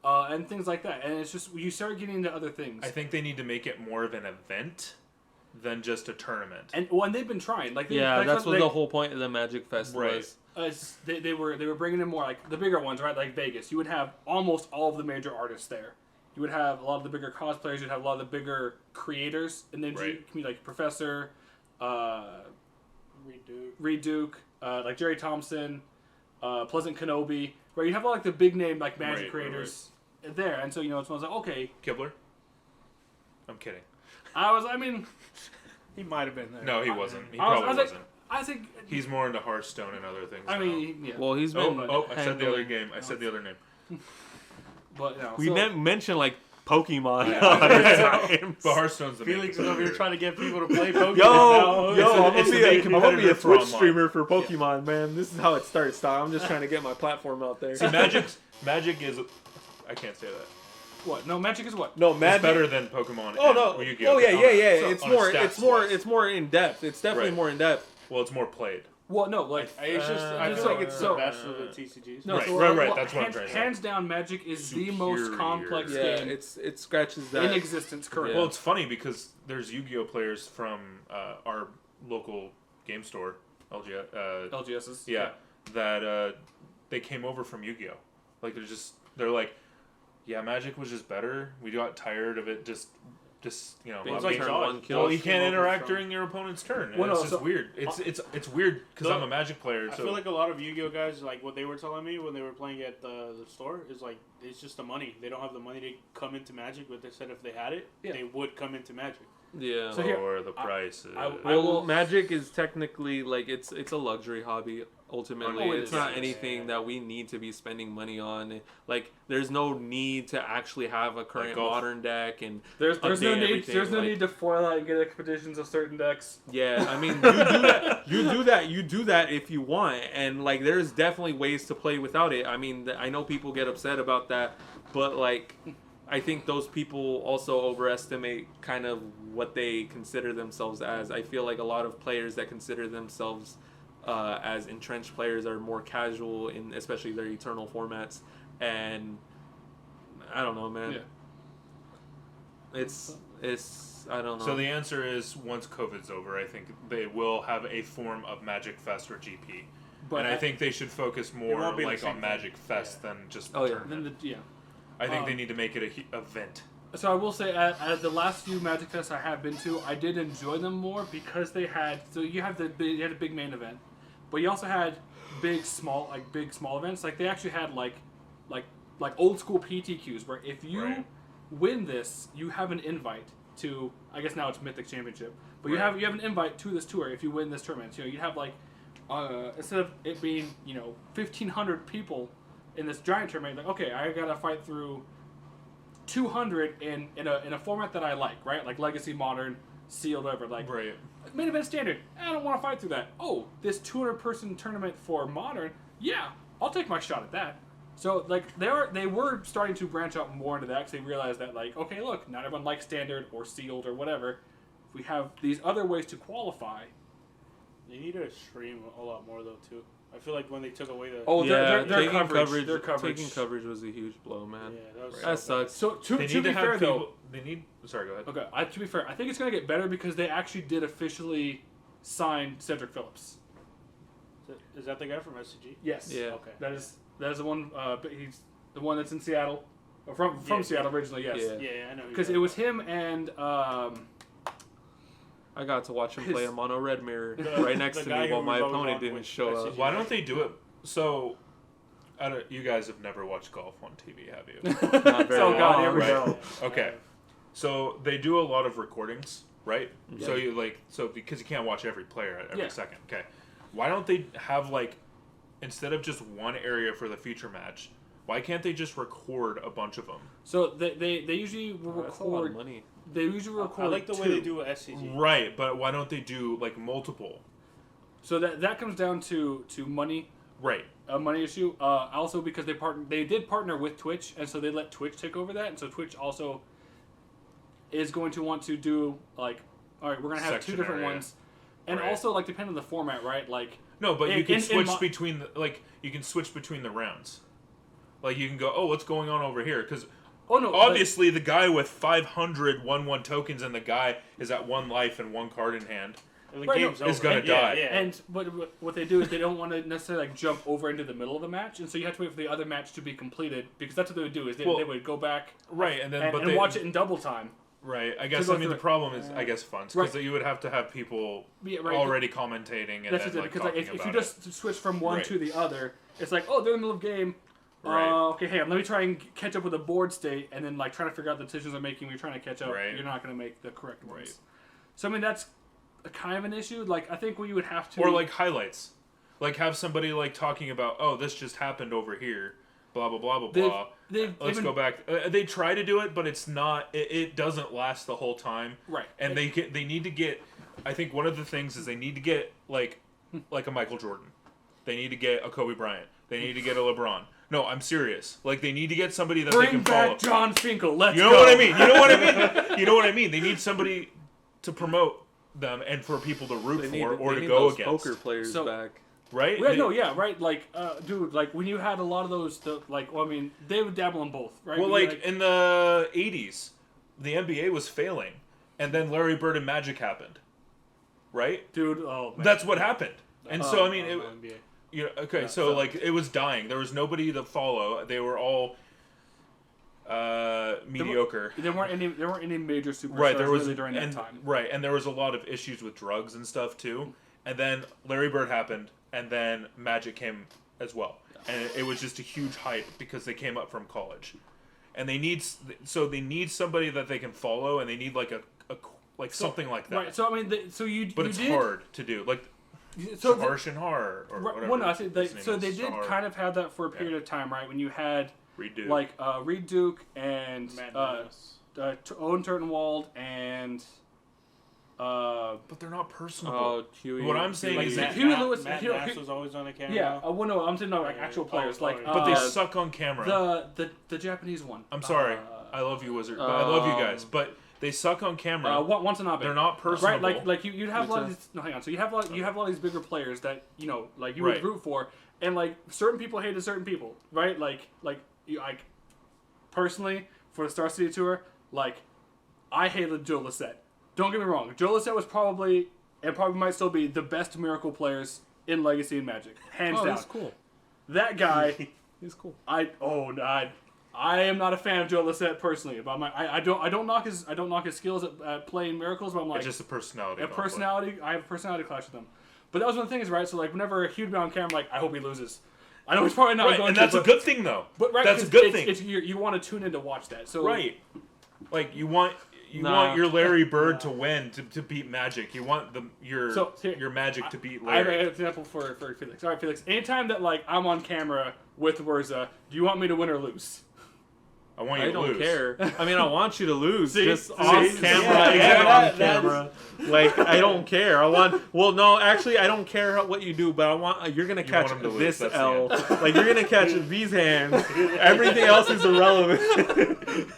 and things like that. And it's just you start getting into other things. I think they need to make it more of an event than just a tournament. And they've been trying. Like That's what the whole point of the Magic Fest Right. was. They were bringing in more like the bigger ones, right? Like Vegas, you would have almost all of the major artists there. You would have a lot of the bigger cosplayers. You'd have a lot of the bigger creators in the Right. community, like Professor, Reed Reed Duke, like Jerry Thompson, Pleasant Kenobi, where you have all like the big name like magic Right, creators there, and so it's like okay. Kibler? I'm kidding. I mean, He might have been there. No, he wasn't. He I was probably like- wasn't. I think He's more into Hearthstone and other things. I now. mean, yeah. Well, he's been. I said the other handling- game. I said the other name. But We so, mentioned like Pokemon. But Hearthstone's the main Felix is over here competitor. trying to get people to play Pokemon. Yo, now. I'm it's the gonna main be a competitor for Twitch online. streamer for Pokemon, man. This is how it starts, dog. I'm just trying to get my platform out there. See, Magic is. I can't say that. what? No, Magic is what? No, It's Magic. better than Pokemon. Oh and no! Yu-Gi-Oh! Oh yeah. So, It's on a more. stats It's more. wise. It's more in depth. It's definitely Right. more in depth. Well, it's more played. Well, no, like It's just, I feel so- like it's so- the best of the TCGs. no, Right, so, right. That's what I'm hands, trying to say. hands down, Magic is the most Superior. complex Yeah, game it scratches that. in existence currently. Well, it's funny because there's Yu-Gi-Oh players from our local game store, LGS's. yeah, that they came over from Yu-Gi-Oh. Like they're like, yeah, Magic was just better. We got tired of it. Just Being It's like turn Dodge. one kill. well, you can't Came over interact from- during your opponent's turn. And Well, no, it's just so- weird. It's weird because The- I'm a Magic player. I So feel like a lot of Yu-Gi-Oh guys, like what they were telling me when they were playing at the store, is like it's just the money. They don't have the money to come into Magic, but they said if they had it, Yeah. they would come into Magic. Yeah. So here- or the prices. I Well, will- Magic is technically like it's a luxury hobby. Ultimately, Oh, it it's is. not Yeah. anything that we need to be spending money on. Like, there's no need to actually have a current golf. modern deck, and There's no update need. everything, There's no like- need to foil out and get expeditions of certain decks. yeah, I mean, you do that. You do that if you want, and like, there's definitely ways to play without it. I mean, I know people get upset about that, but like, I think those people also overestimate kind of what they consider themselves as. I feel like a lot of players that consider themselves as entrenched players are more casual in especially their eternal formats, and I don't know, man. Yeah. It's I don't know. So the answer is once COVID's over, I think they will have a form of Magic Fest or GP. But And I think they should focus more won't be the like same on Magic thing. Fest Yeah. than just the Oh, yeah. tournament. then I think they um, need to make it a event. So I will say, at the last few Magic Fests I have been to, I did enjoy them more because they had. So you had you had a big main event, but you also had big small events. Like they actually had like old school PTQs where if you Right. win this, you have an invite to. I guess now it's Mythic Championship, but you Right. have an invite to this tour if you win this tournament. You have like instead of it being 1,500 people in this giant tournament, like okay, I gotta fight through 200 in a format that I like, right? Like Legacy, Modern, Sealed, whatever. Like Right. main event standard. I don't want to fight through that. Oh, this 200-person tournament for Modern. Yeah, I'll take my shot at that. So like they were starting to branch out more into that because they realized that like okay, look, not everyone likes standard or sealed or whatever. If we have these other ways to qualify. They need to stream a lot more though too. I feel like when they took away the their taking coverage, their coverage. Taking coverage was a huge blow, man. that was That so bad. sucks. So to They be need to fair have though, people. They need. Sorry, go ahead. okay. To be fair, I think it's gonna get better because they actually did officially sign Cedric Phillips. Is that the guy from SCG? Yes. Yeah. Okay. That is the one. He's the one that's in Seattle, or from Yeah, Seattle originally. Yes. Yeah. Yeah, I know. Because it was him and I got to watch him play a mono red mirror The- right next the to guy me who while my was always opponent on didn't with show up. SCG. Why don't they do it? So, you guys have never watched golf on TV, have you? Not very Oh, God, long. here we right? go. Okay. So they do a lot of recordings, right? Yeah. So you because you can't watch every player at every Yeah. second. Okay. Why don't they have instead of just one area for the feature match? Why can't they just record a bunch of them? So they usually will Oh, that's a lot of record. money. They usually record. I like the way two. they do SCG. Right, but why don't they do multiple? So that comes down to money. Right. A money issue. Also because they did partner with Twitch, and so they let Twitch take over that, and so Twitch also is going to want to do all right, we're gonna have Section two different area. ones, and Right. also depending on the format, right? No, but you In- can in switch my- between the rounds. You can go, oh, what's going on over here? Because oh no, obviously the guy with 500 1/1 tokens and the guy is at 1 life and 1 card in hand. And the Right, no, game's it's over. gonna And- die. Yeah, And what they do is they don't want to necessarily jump over into the middle of the match, and so you have to wait for the other match to be completed because that's what they would do is they would go back Right, and then and watch it in double time. Right, I guess go the through it. problem is funds because Right. you would have to have people Yeah, right. already commentating and That's then just it because talking if about you just switch from one Right. to the other, it's like oh they're in the middle of the game. Right. Okay, hey, let me try and catch up with the board state, and then trying to figure out the decisions I'm making. When you're trying to catch up, Right. you're not going to make the correct ones. Right. So I mean that's a kind of an issue. I think we would have to or highlights, have somebody talking about oh this just happened over here, blah blah blah blah blah. Let's go back. They try to do it, but it's not. It doesn't last the whole time. Right. And they need to get. I think one of the things is they need to get like a Michael Jordan. They need to get a Kobe Bryant. They need to get a LeBron. No, I'm serious. They need to get somebody that they bring can back follow. John Finkel. Let's You go. know what I mean? You know what I mean? You know what I mean? They need somebody to promote them and for people to root They for or need to go those against. poker players So- back. Right? Yeah, They- no, yeah, right. Dude, when you had a lot of those, they would dabble in both, right? Well, When you in the 80s, the NBA was failing, and then Larry Bird and Magic happened. Right? dude, oh, man. That's what happened. And so, I mean, it, NBA. okay, so it was dying. There was nobody to follow. They were all mediocre. There weren't any major superstars Right, there was really during that and, time. Right, and there was a lot of issues with drugs and stuff too. And then Larry Bird happened, and then Magic came as well, and it was just a huge hype because they came up from college, and they need somebody that they can follow, and they need something like that. Right. So I mean, But it's hard to do, So Shahar Shinhar or right, whatever. well, no, I said his name so is, they did Shahar kind of have that for a period of time, right? When you had Reed Duke. Reed Duke and Matt Dennis. Owen Turtenwald and but they're not personable. Oh, Huey. What I'm saying is that- Huey Lewis. Matt Huey- Nash was always on the camera. yeah. Well, no, I'm saying actual players oh, yeah. but they suck on camera. the Japanese one. I'm sorry. I love you, Wizard. But I love you guys. But they suck on camera. Once an They're not personable. Right, you'd have a lot of these. No, hang on. So you have a lot of these bigger players that you Right. would root for, and certain people hated certain people, right? Personally, for the Star City Tour, I hated Joe Lissette. Don't get me wrong. Joe Lissette was probably might still be the best Miracle players in Legacy and Magic, hands Oh, down. that's cool. That guy, He's cool. I am not a fan of Joe Lissette personally. But I don't knock his skills at playing Miracles, but I'm It's just a personality. conflict. I have a personality clash with him. But that was one of the things, right? So whenever he'd be on camera, I hope he loses. I know he's probably not Right, going and to. that's a good thing, though. But right, that's a 'cause good thing. You want to tune in to watch that. So Right. You want Nah. your Larry Bird to win to beat Magic. You want your Magic to beat I have Larry. an example for Felix. All right, Felix. Anytime that I'm on camera with Wurza, do you want me to win or lose? I want you I to don't lose. care. I mean, I want you to lose. See? Just See? off See? camera Yeah, and on camera. I don't care. I want. Well, no, actually, I don't care what you do, but I want. You're gonna catch want him to lose, this that's the L. end. You're gonna catch these hands. Everything else is irrelevant.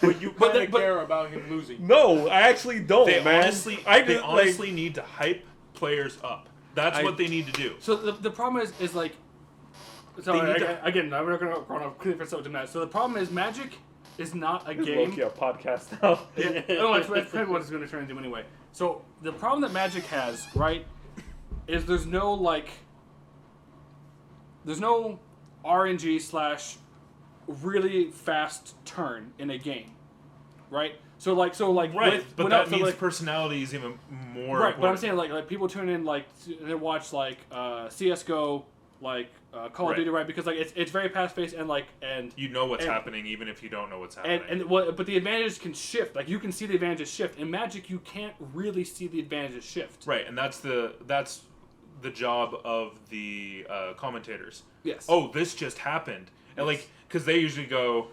But you But kind of the- care about him losing. No, I actually don't, They man. honestly, I they just, need to hype players up. That's what they need to do. So the problem is So They need to- again, I'm not going to run off clear for so tonight. So the problem is Magic is not a This is game. low-key a podcast now. Yeah, no, that's probably what it's going to turn into anyway. So the problem that Magic has, right, is there's no RNG / really fast turn in a game, right? So Right, with, but when that so means like, personality is even more. right. But I'm important. saying like people tune in they watch CS:GO, Call of Duty, right? Because it's very fast paced and You know what's and- happening even if you don't know what's happening. but the advantages can shift. Like you can see the advantages shift. In Magic, you can't really see the advantages shift. Right, and that's the job of the commentators. Yes. Oh, this just happened, and because they usually go,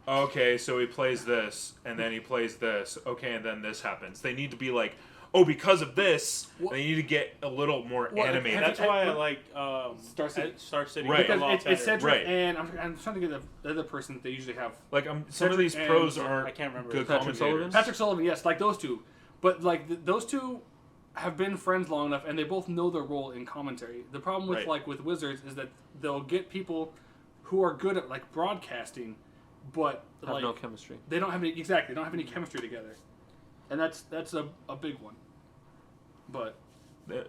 okay, so he plays this, and then he plays this, okay, and then this happens. They need to be like, oh, because of this, they need to get a little more Well, animated. That's why I like Star City. Star City. Right. a Because lot it's better. Cedric Right. and I'm trying to get the other person that they usually have. Like some of Cedric these pros and- aren't I can't remember. good Patrick commentators. Sullivan? Patrick Sullivan, yes, like those two. But those two have been friends long enough, and they both know their role in commentary. The problem with Right. with Wizards is that they'll get people who are good at broadcasting, but Have no chemistry. they don't have any they don't have any chemistry together, and that's a big one. But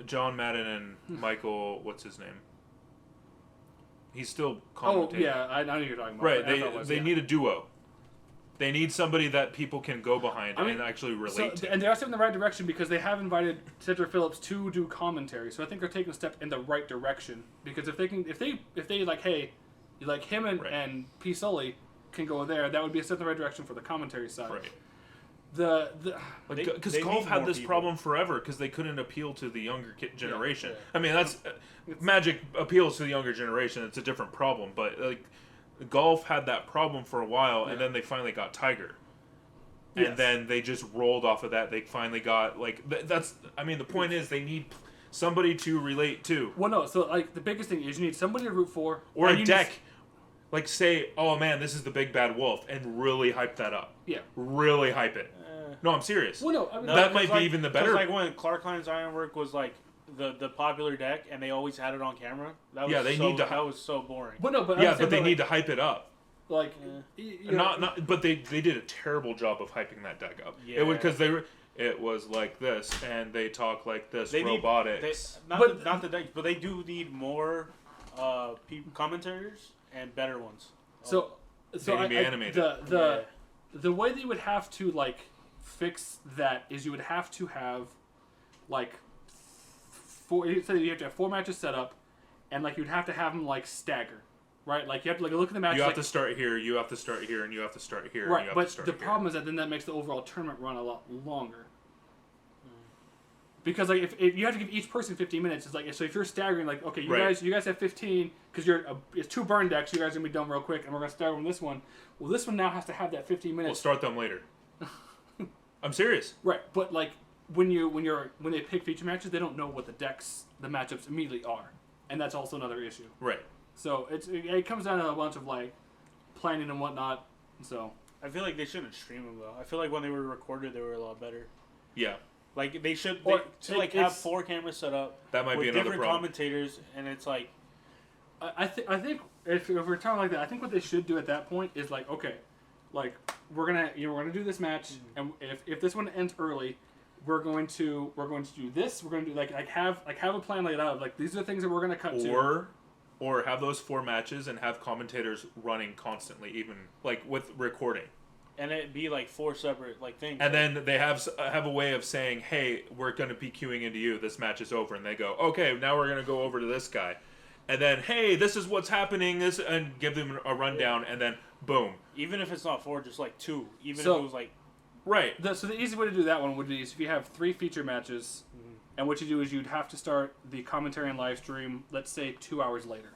John Madden and Michael, what's his name? He's still oh commentating. yeah, I know who you're talking about. Right, I thought it was, they yeah. need a duo. They need somebody that people can go behind I mean, and actually relate to. And they are stepping in the right direction because they have invited Cedric Phillips to do commentary. So I think they're taking a step in the right direction. Because if they like, hey, like him Right. and P. Sully can go there, that would be a step in the right direction for the commentary side. Right. Because they golf need had more this people. problem forever because they couldn't appeal to the younger generation. yeah. I mean, that's Magic appeals to the younger generation. It's a different problem, but golf had that problem for a while, and then they finally got Tiger, and Yes. then they just rolled off of that. They finally got that's. I mean, the point is they need somebody to relate to, Well, no. So the biggest thing is you need somebody to root for, or and a you deck. need- Like say, oh man, this is the big bad wolf, and really hype that up. Yeah. Really hype it. No, I'm serious. Well, no. I mean, No, That 'cause, might be even the better- Like when Clark Klein's Ironwork was like the popular deck, and they always had it on camera. That was Yeah, they need to- That was so boring. But no. But Yeah, but they need to hype it up. like. You know, Not, but they did a terrible job of hyping that deck up. Yeah. It would because it was like this, and they talk like this, They need- robotics. Not the decks, but they do need more commentators and better ones. So They need to be animated. The way that you would have to fix that is you would have to have four. You said you have to have 4 matches set up, and you'd have to have them stagger, right? Like you have to look at the matches. You have to start here, you have to start here, and you have to start here, and right, you have but to start the here. problem is that then that makes the overall tournament run a lot longer. Because if you have to give each person 15 minutes, it's so if you're staggering okay, Right. you guys have 15 because it's 2 burn decks, you guys are gonna be done real quick, and we're gonna stagger on this one. Well, this one now has to have that 15 We'll minutes. start them later. I'm serious. Right, but when they pick feature matches, they don't know what the matchups immediately are, and that's also another issue. Right. So it comes down to a bunch of planning and whatnot. So I feel like they shouldn't stream them though. I feel like when they were recorded, they were a lot better. Yeah. Like they should Or have it's- 4 cameras set up That might with be another different problem. commentators, and it's I think if we're talking like that, I think what they should do at that point is okay, we're gonna do this match, and if this one ends early, we're going to do this. We're gonna do have a plan laid out. These are the things that we're gonna cut to. Or have those 4 matches and have commentators running constantly, even with recording. and it be 4 separate things. And then they have a way of saying, "Hey, we're going to be queuing into you. This match is over." And they go, "Okay, now we're going to go over to this guy." And then, "Hey, this is what's happening." And give them a rundown, and then boom. even if it's not 4, just 2. Even So- if it was Right. So the easy way to do that one would be if you have 3 feature matches, and what you do is you'd have to start the commentary and live stream, let's say 2 hours later,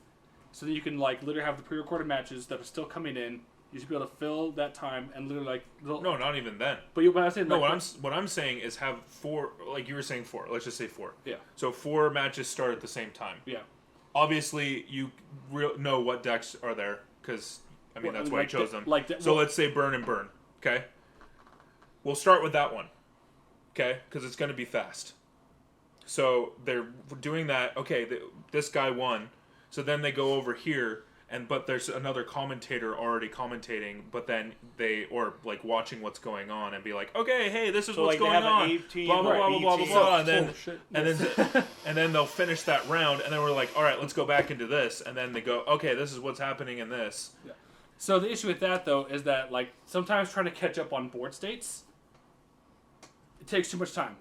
so that you can literally have the pre-recorded matches that are still coming in. You should be able to fill that time and literally No, not even then. But I said No, what I'm saying is have 4, like you were saying 4. Let's just say 4. Yeah. So 4 matches start at the same time. Yeah. Obviously, you know what decks are there because that's why you chose them. So let's say burn and burn. Okay. We'll start with that one. Okay, because it's going to be fast. So they're doing that. Okay, this guy won. So then they go over here, but there's another commentator already commentating, but then or like watching what's going on and be like, okay, hey, this is So, what's like, they going have an on, A team blah blah or blah a blah B blah blah team. blah, and then Oh, shit. and then they'll finish that round, and then we're like, all right, let's go back into this, and then they go, okay, this is what's happening in this. So the issue with that though is that like sometimes trying to catch up on board states, it takes too much time,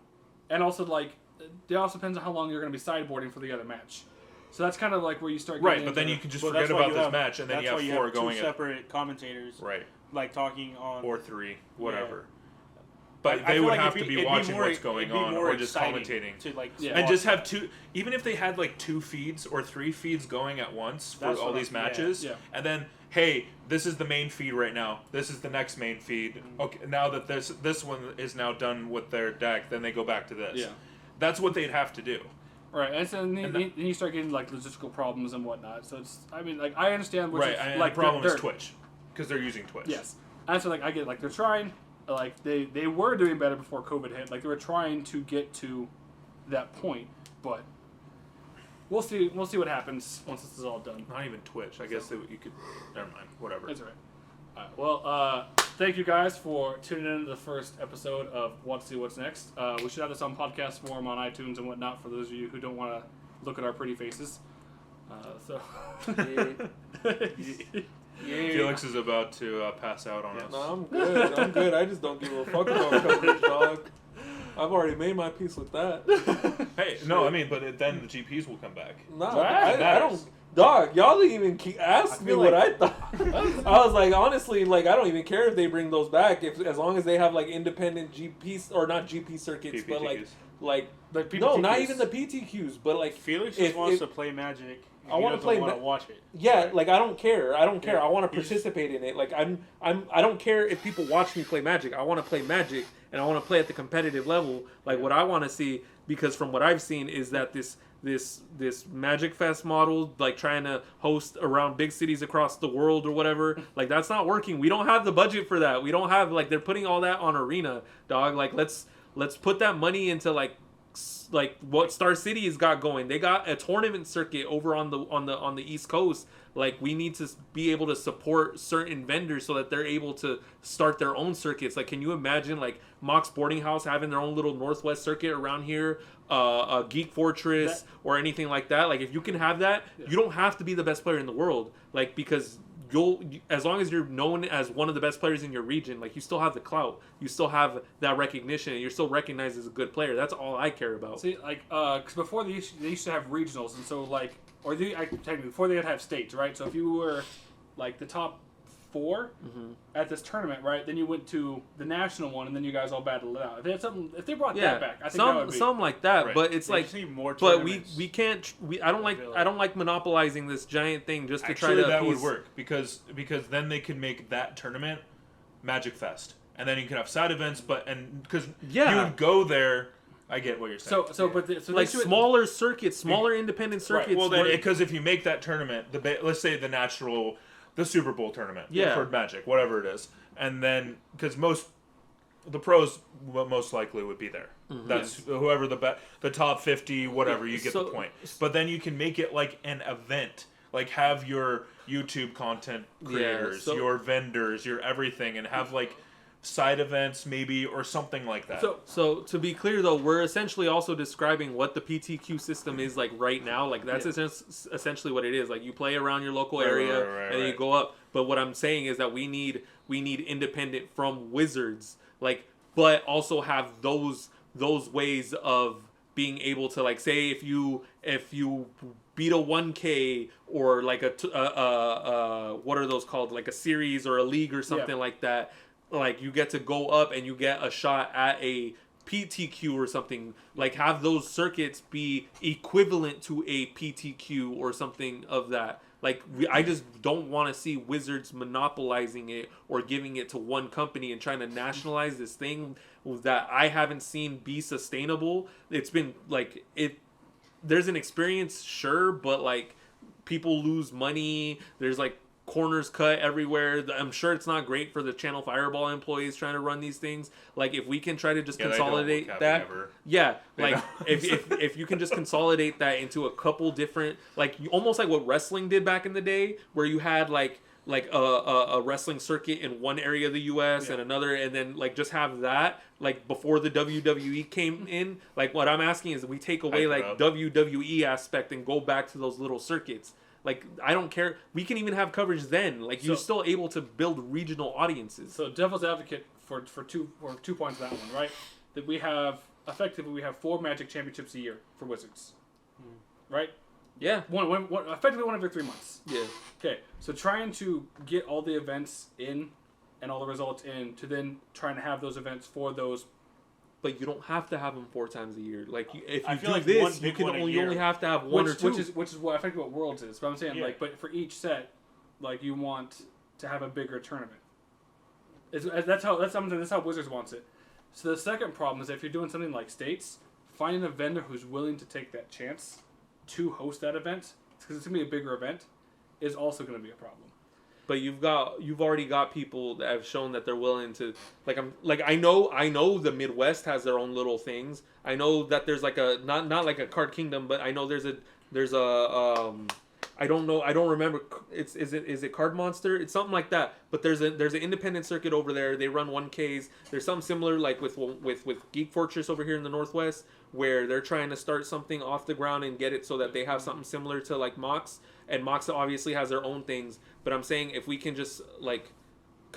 and also like it also depends on how long you're going to be sideboarding for the other match. So that's kind of like where you start getting Right, but then into- you can just Well, forget that's why about you this have- match, and then you that's have why 4 two going at separate commentators, right like talking on. or 3, whatever. I But they feel would like have it'd to be it'd watching more- what's going it'd be on, more or just exciting commentating. to like Yeah. And watch just have that. 2, even if they had like 2 feeds or 3 feeds going at once for That's all what these I'm- yeah. matches, Yeah. and then hey, this is the main feed right now. This is the next main feed. Okay, now that this one is now done with their deck, then they go back to this. Yeah. That's what they'd have to do. Right, and so then you start getting like logistical problems and whatnot. So it's, I mean, like I understand. Which Right, is, and like the problem is they're- Twitch, because they're using Twitch. Yes, and so like I get like they're trying, like they were doing better before COVID hit. Like they were trying to get to that point, but we'll see. We'll see what happens once this is all done. Not even Twitch. I guess you could. Never mind. Whatever. That's all right. All right. Well, thank you guys for tuning in to the first episode of WOTC What's Next. We should have this on podcast form on iTunes and whatnot for those of you who don't want to look at our pretty faces. So. Felix is about to pass out on us. No, I'm good. I'm good. I just don't give a fuck about coverage, dog. I've already made my peace with that. Hey, no, I mean, but then the GPs will come back. No, That I don't. Dog, y'all didn't even ask me feel what like- I thought. I was like, honestly, like I don't even care if they bring those back, if as long as they have like independent GPs or not GP circuits, but like Like no, not PPTQs. even the PTQs, but like Felix if- just wants if- to play Magic. I wanna play Want Ma- to watch it. yeah, like I don't care. I don't care. Yeah. I want to He's- participate in it. Like I don't care if people watch me play Magic. I want to play Magic and I want to play at the competitive level. Like what I want to see, because from what I've seen is that this Magic Fest model, like trying to host around big cities across the world or whatever, like that's not working. We don't have the budget for that. We don't have, like, they're putting all that on Arena, dog. Like let's put that money into like what Star City has got going. They got a tournament circuit over on the East Coast. Like we need to be able to support certain vendors so that they're able to start their own circuits. Like, can you imagine like Mox Boarding House having their own little Northwest circuit around here, a Geek Fortress or anything like that? Like if you can have that, you don't have to be the best player in the world. Like because as long as you're known as one of the best players in your region, like you still have the clout, you still have that recognition, and you're still recognized as a good player. That's all I care about. See, like, because before they used to have regionals, and so like, or technically before they would have states, right? So if you were like the top 4 at this tournament, right, then you went to the national one, and then you guys all battled it out. If they had something, if they brought that back, I think that would be. some like that, Right. but it's They like, just need more but tournaments. we can't. I don't like monopolizing this giant thing just to try Actually, to. that would appease- work because then they could make that tournament Magic Fest, and then you could have side events. But because you would go there, I get what you're saying. So like they should- smaller circuits, smaller independent circuits. Right. Well, then where- because if you make that tournament, let's say the Super Bowl tournament Yeah. for Magic, whatever it is, and then because the pros most likely would be there. That's whoever the top 50, whatever, you get the point. But then you can make it like an event, like have your YouTube content creators, your vendors, your everything, and have like side events maybe or something like that. So to be clear though, we're essentially also describing what the PTQ system is like right now. Like that's essentially what it is. Like you play around your local area and then you go up. But what I'm saying is that we need independent from Wizards, like, but also have those ways of being able to, like, say if you beat a 1K or like what are those called, like a series or a league or something like that. Like you get to go up and you get a shot at a PTQ or something. Like have those circuits be equivalent to a PTQ or something of that. Like I just don't want to see Wizards monopolizing it or giving it to one company and trying to nationalize this thing that I haven't seen be sustainable. It's been like there's an experience, sure, but like people lose money. There's like corners cut everywhere. I'm sure it's not great for the Channel Fireball employees trying to run these things. Like if we can try to just consolidate that, if you can just consolidate that into a couple different, like almost like what wrestling did back in the day, where you had like a wrestling circuit in one area of the U.S. and another, and then like just have that like before the WWE came in. Like what I'm asking is that we take away like WWE aspect and go back to those little circuits. Like I don't care. We can even have coverage then. Like you're still able to build regional audiences. So devil's advocate for 2 points on that one, right? That we have effectively 4 Magic Championships a year for Wizards, right? Yeah. One effectively one every 3 months. Yeah. Okay, so trying to get all the events in and all the results in to then trying to have those events for those. But you don't have to have them 4 times a year. Like if I you feel do like this, one you big can one a only year. have to have one or two. Which is what effectively what Worlds is. But I'm saying Yeah. like, but for each set, like you want to have a bigger tournament. That's how Wizards wants it. So the second problem is if you're doing something like States, finding a vendor who's willing to take that chance to host that event, because it's gonna be a bigger event, is also gonna be a problem. But you've already got people that have shown that they're willing to I know the Midwest has their own little things. I know that there's like a not like a Card Kingdom, but I know there's a I don't remember. Is it Card Monster? It's something like that. But there's an independent circuit over there. They run 1Ks. There's something similar like with Geek Fortress over here in the Northwest, where they're trying to start something off the ground and get it so that they have something similar to like Mox. And Mox obviously has their own things. But I'm saying if we can just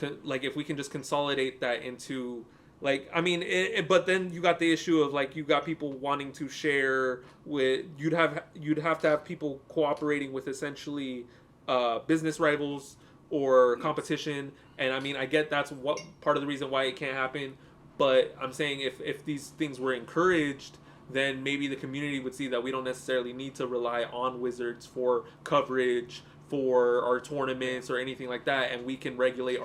if we can just consolidate that into but then you got the issue of like you got people wanting to share with you'd have to have people cooperating with essentially business rivals or competition, and I mean I get that's what part of the reason why it can't happen, but I'm saying if these things were encouraged, then maybe the community would see that we don't necessarily need to rely on Wizards for coverage for our tournaments or anything like that, and we can regulate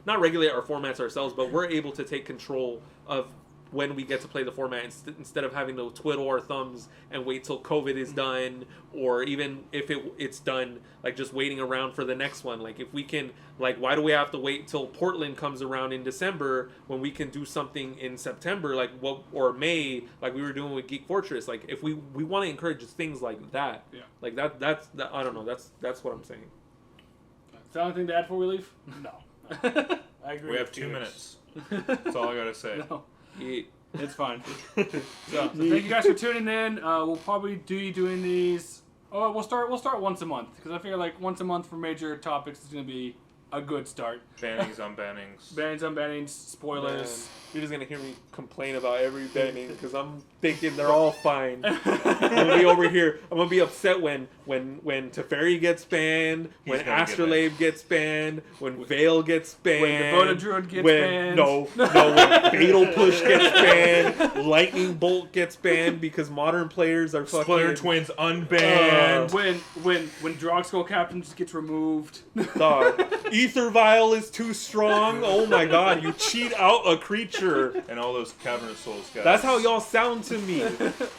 not regulate our formats ourselves, but we're able to take control of when we get to play the format instead of having to twiddle our thumbs and wait till COVID is done, or even if it's done, like just waiting around for the next one. Like if we can, like why do we have to wait till Portland comes around in December when we can do something in September, or May, like we were doing with Geek Fortress? Like if we want to encourage things like that, like that's I don't know, that's what I'm saying. Is that anything to add before we leave? No. I agree. We have 2 minutes. That's all I gotta say. No. Yeah. It's fine. So thank you guys for tuning in. We'll probably be doing these. Oh, we'll start once a month because I figure like once a month for major topics is going to be a good start. Bannings on bannings. Bannings on bannings. Spoilers. Man, you're just gonna hear me complain about every banning because I'm thinking they're all fine. I'm gonna be over here. I'm gonna be upset when Teferi gets banned, when Astrolabe gets banned, when Veil gets banned, when Devoted Druid gets banned. when Fatal Push gets banned, Lightning Bolt gets banned because modern players are fucking Splitter Twins unbanned. When Drogskull Captain just gets removed. Dog. Ether Vial is too strong. Oh my god, you cheat out a creature. And all those Cavernous Souls guys. That's how y'all sound to me.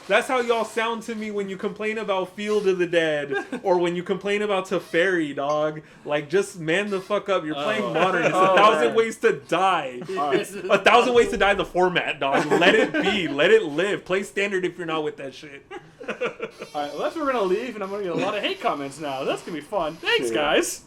That's how y'all sound to me when you complain about Field of the Dead or when you complain about Teferi, dog. Like, just man the fuck up. You're playing Modern. It's 1,000 ways to die. It's 1,000 ways to die in the format, dog. Let it be. Let it live. Play Standard if you're not with that shit. Alright, well that's where we're going to leave, and I'm going to get a lot of hate comments now. That's going to be fun. Thanks, guys.